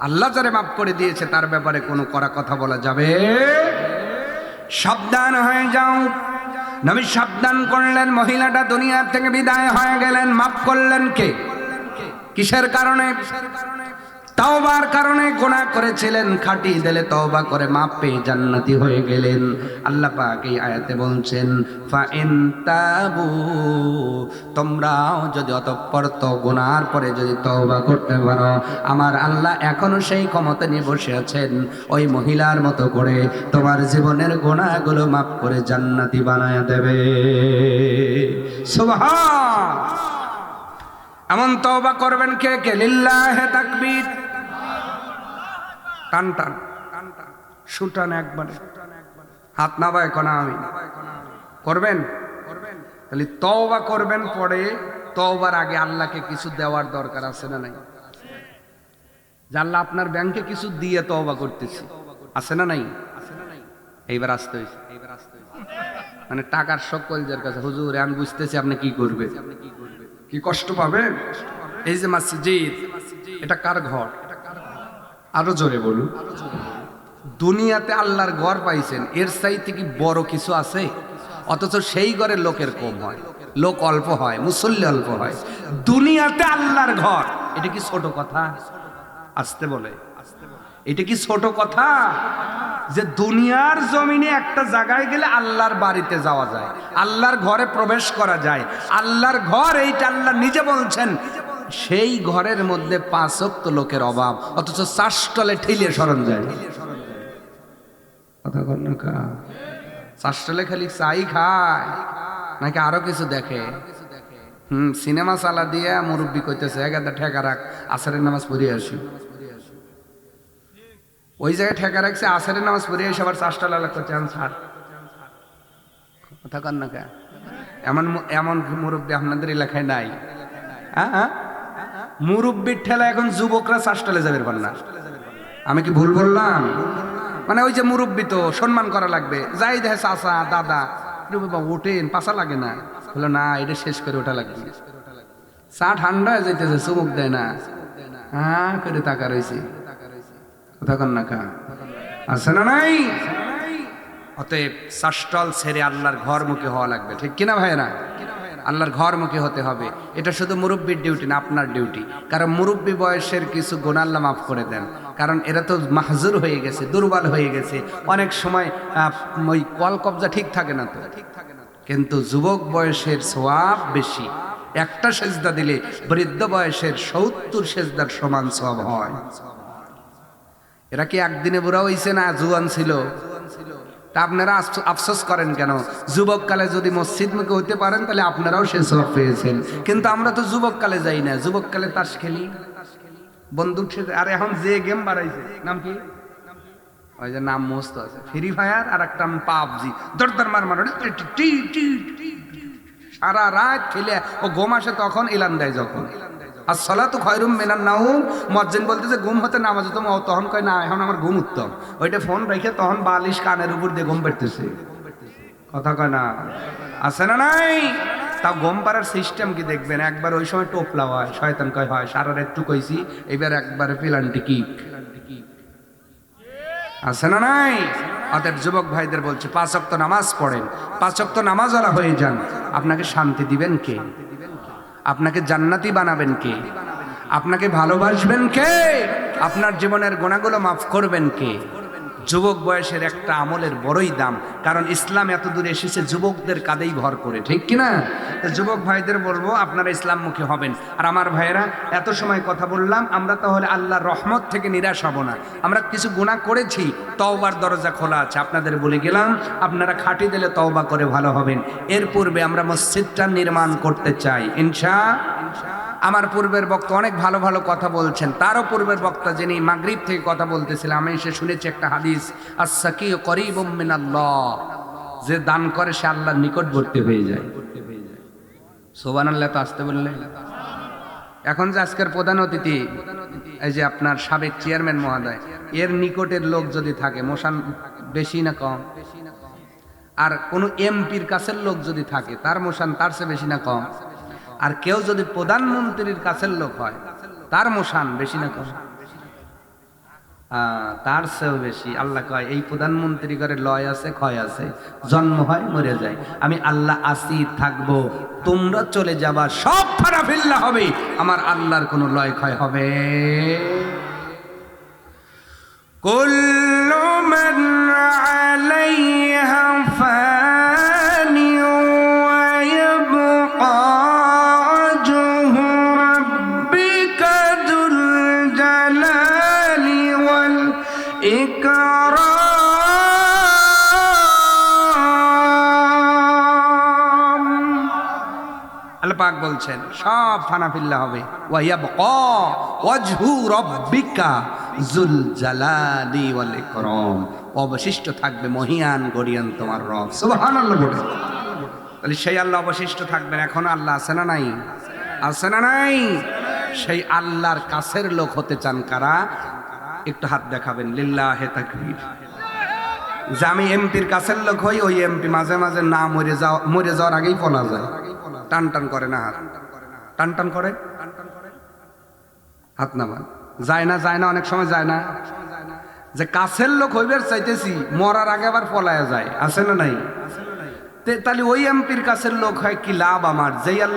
আল্লাহ যারে মাফ করে দিয়েছে তার ব্যাপারে কোনো কড়া কথা বলা যাবে। সাবধান হয়ে যাও। নবী সাবধান করলেন, মহিলাটা দুনিয়া থেকে বিদায় হয়ে গেলেন। মাফ করলেন কে? কিসের কারণে? তওবার কারণে গুনাহ করেছিলেন, খাঁটি দিলে তওবা করে মাফ পেয়ে জান্নাতি হয়ে গেলেন। আল্লাহ পাক এই আয়াতে বলছেন, ফা ইন তাবু, তোমরাও যদি অতঃপর গুনার পরে যদি তওবা করতে পারো, আমার আল্লাহ এখনো সেই ক্ষমতা নিয়ে বসে আছেন, ওই মহিলার মতো করে তোমার জীবনের গুনাহগুলো মাফ করে জান্নাতি বানায় দেবে। সুবহান। এমন তওবা করবেন কে কে? লিল্লাহে তাকবীর। টান টান সুটান একবারে, হাত নামায় কোনা আমি করবেন। তাহলে তওবা করবেন, পরে তওবার আগে আল্লাহকে কিছু দেওয়ার দরকার আছে না নাই? যে আল্লাহ আপনার ব্যাংকে কিছু দিয়ে তওবা করতেছি, আছে না নাই? এইবার আসতে হয়েছে, মানে টাকার সকল যার কাছে, হুজুর আমি বুঝতেছি আপনি কি করবে, কি কষ্ট পাবেন। এই যে মসজিদ, এটা কার ঘর? আরো জোরে বলুন। দুনিয়াতে আল্লাহর ঘর পাইছেন, এর চাইতে কি বড় কিছু আছে? অথচ সেই ঘরে লোকের কম হয়, লোক অল্প হয়, মুসল্লি অল্প হয়। দুনিয়াতে আল্লাহর ঘর, এটা কি ছোট কথা? আসতে বলে, এটা কি ছোট কথা? যে দুনিয়ার জমিনে একটা জায়গায় গেলে আল্লাহর বাড়িতে যাওয়া যায়, আল্লাহর ঘরে প্রবেশ করা যায়। আল্লাহর ঘর এইটা আল্লাহ নিজে বলছেন, সেই ঘরের মধ্যে 5 ওয়াক্ত লোকের অভাব, অথচ 4 স্টলে ঠেলে সরণ যায়। কথা কর না কা? 4 স্টলে খালি চাই খায় নাকি আরো কিছু দেখে? সিনেমা চালা দিয়ে মুরব্বি কইতেছে, এগাদা ঠেকা রাখ, আসরের নামাজ পড়ে আসি। ওই জায়গায় ঠেকা রাখছে, আসরের নামাজ পড়ে এসে আবার 4 স্টল আলাদা করছে। ছাড়, কথা কর না কা? এমন এমন মুরব্বি আপনাদের এলাকায় নাই? হ্যাঁ, মুরব্বির ঠেলা এখন যুবকরা 4 স্টলে যাবে না। আমি কি ভুল বললাম? মানে ওই যে মুরব্বি তো সম্মান করা লাগবে, যাই দেখে চাচা দাদা, বাবা ওঠেন, পাশা লাগে না, বললো না এটা শেষ করে ওঠা লাগবে। চা ঠান্ডা হয়ে যাইতেছে, চুমুক দেয় না, হ্যাঁ করে তাকা রয়েছে। কথা কন না কা? আছে না নাই? অতএব চাষটল ছেড়ে আল্লাহর ঘরমুখী হওয়া লাগবে, ঠিক কিনা ভাইয়েরা? আল্লাহর ঘরমুখী হতে হবে। এটা শুধু মুরব্বীর ডিউটি না, আপনার ডিউটি। কারণ মুরব্বী বয়সের কিছু গুনাহ আল্লাহ মাফ করে দেন, কারণ এরা তো মাহজুর হয়ে গেছে, দুর্বল হয়ে গেছে। অনেক সময় ওই কল কবজা ঠিক থাকে না তো, কিন্তু যুবক বয়সের সওয়াব বেশি। একটা সেজদা দিলে বৃদ্ধ বয়সের 70 সেজদার সমান সওয়াব হয়। এরা কি একদিনে বুড়া হইছে না জুয়ান ছিল? তা আপনারা আফসোস করেন কেন? যুবককালে যদি মসজিদ মুখে হইতে পারেন তাহলে আপনারাও সে সওয়াব পেয়েছেন। কিন্তু আমরা তো যুবককালে যাই না, যুবককালে তাস খেলি, বন্দুক খেলি। আর এখন যে গেম বাড়াইছে, নাম কি? ওই যে নাম মস্ত আছে, ফ্রি ফায়ার, আর একটা পাবজি, দরদর মার মার, সারা রাত খেলে ও ঘুম আসে তখন, এলান দেয় যখন। আর সালাতু খায়রুম মিনান নাওম, মুয়াজ্জিন বলতেছে ঘুম হতে নামাজ উত্তম, তখন কয় না এখন আমার ঘুম উত্তম। ওইটা ফোন রেখে তখন বালিশ কানের উপর দিয়ে ঘুম পেড়তেছে, কথা কয় না, আছে না নাই? তাও ঘুম পাড়ার সিস্টেম কি দেখবেন, একবার ওই সময় টোপলা হয়, শয়তান কয় হয় সারা রাত একটু কইছি, এবার একবারে পেলান্টি কিক, আছে না নাই? অতএব যুবক ভাইদের বলছে 5 ওয়াক্ত নামাজ পড়েন, 5 ওয়াক্ত নামাজওয়ালা হয়ে যান। আপনাকে শান্তি দিবেন কে? আপনাকে জান্নাতি বানাবেন কে? আপনাকে ভালোবাসবেন কে? আপনার জীবনের গুনাহগুলো মাফ করবেন কে? যুবক বয়সের একটা আমলের বড়ই দাম, কারণ ইসলাম এত দূরে এসেছে যুবকদের কাঁধেই ভর করে, ঠিক কিনা? যুবক ভাইদের বলবো আপনারা ইসলামমুখী হবেন। আর আমার ভাইয়েরা, এত সময় কথা বললাম, আমরা তাহলে আল্লাহর রহমত থেকে নিরাশ হব না। আমরা কিছু গুনাহ করেছি, তওবার দরজা খোলা আছে, আপনাদের বলে গেলাম, আপনারা খাঁটি দিলে তওবা করে ভালো হবেন। এর পূর্বে আমরা মসজিদটা নির্মাণ করতে চাই ইনশাআল্লাহ। আমার পূর্বের বক্তা অনেক ভালো ভালো কথা বলছেন, তারও পূর্বের বক্তা যিনি মাগরিব থেকে কথা বলতেছিলেন, আমি এসে শুনেছি একটা হাদিস, আস-সাকিয়্যু করিবুম মিনাল্লাহ, যে দান করে সে আল্লাহর নিকটবর্তী হয়ে যায়। সুবহানাল্লাহ, তো আসতে বললে। এখন যে আজকের প্রধান অতিথি, এই যে আপনার সাবেক চেয়ারম্যান মহোদয়, এর নিকটের লোক যদি থাকে, মোশান বেশি না কম? আর কোন এমপির কাছের লোক যদি থাকে, তার মোশান তার চেয়ে বেশি না কম? আর কেউ যদি প্রধানমন্ত্রীর কাছের লোক হয়, তার মোশান বেশি না কম? তার চেয়েও বেশি। আল্লাহ কয় এই প্রধানমন্ত্রী ঘরে লয় আছে, ক্ষয় আছে, জন্ম হয় মরে যায়, আমি আল্লাহ আসি থাকবো, তোমরা চলে যাবা, সব ফারাফিল্লা হবে, আমার আল্লাহর কোনো লয় ক্ষয় হবে? কুল্লু মান আলাইহা ফানি ওয়া ইয়াবকা ওয়াজহু রাব্বিকা যুল জালালি ওয়াল ইকরাম। আল্লাহ পাক বলছেন সব ফানাফিল্লা হবে। ওয়া ইয়াবকা ওয়াজহু রাব্বিকা যুল জালালি ওয়াল ইকরাম, অবশিষ্ট থাকবে মহিয়ান গরিয়ান তোমার রব। সুবহানাল্লাহ বলে। তাহলে সেই আল্লাহ অবশিষ্ট থাকবেন। এখন আল্লাহ আছে না নাই? আছে না নাই? সেই আল্লাহর কাছের লোক হতে চান কারা? একটু হাত দেখাবেন, লিল্লাহে তাকবীর। যে আমি এমপির কাছের লোক হই, ওই এমপি মাঝে মাঝে না মরে যাওয়ার আগেই পলা যায়, টান টান করে না, হাত টান টান করে, হাত নামান, যায় না, যায় না, অনেক সময় যায় না। যে কাছের লোক হইবার চাইতেছি, মরার আগে আবার পলায়া যায়, আছে না নাই? তাহলে ওই এমপির কাছের লোক হয় কি লাভ আমার? যেই আল্লাহ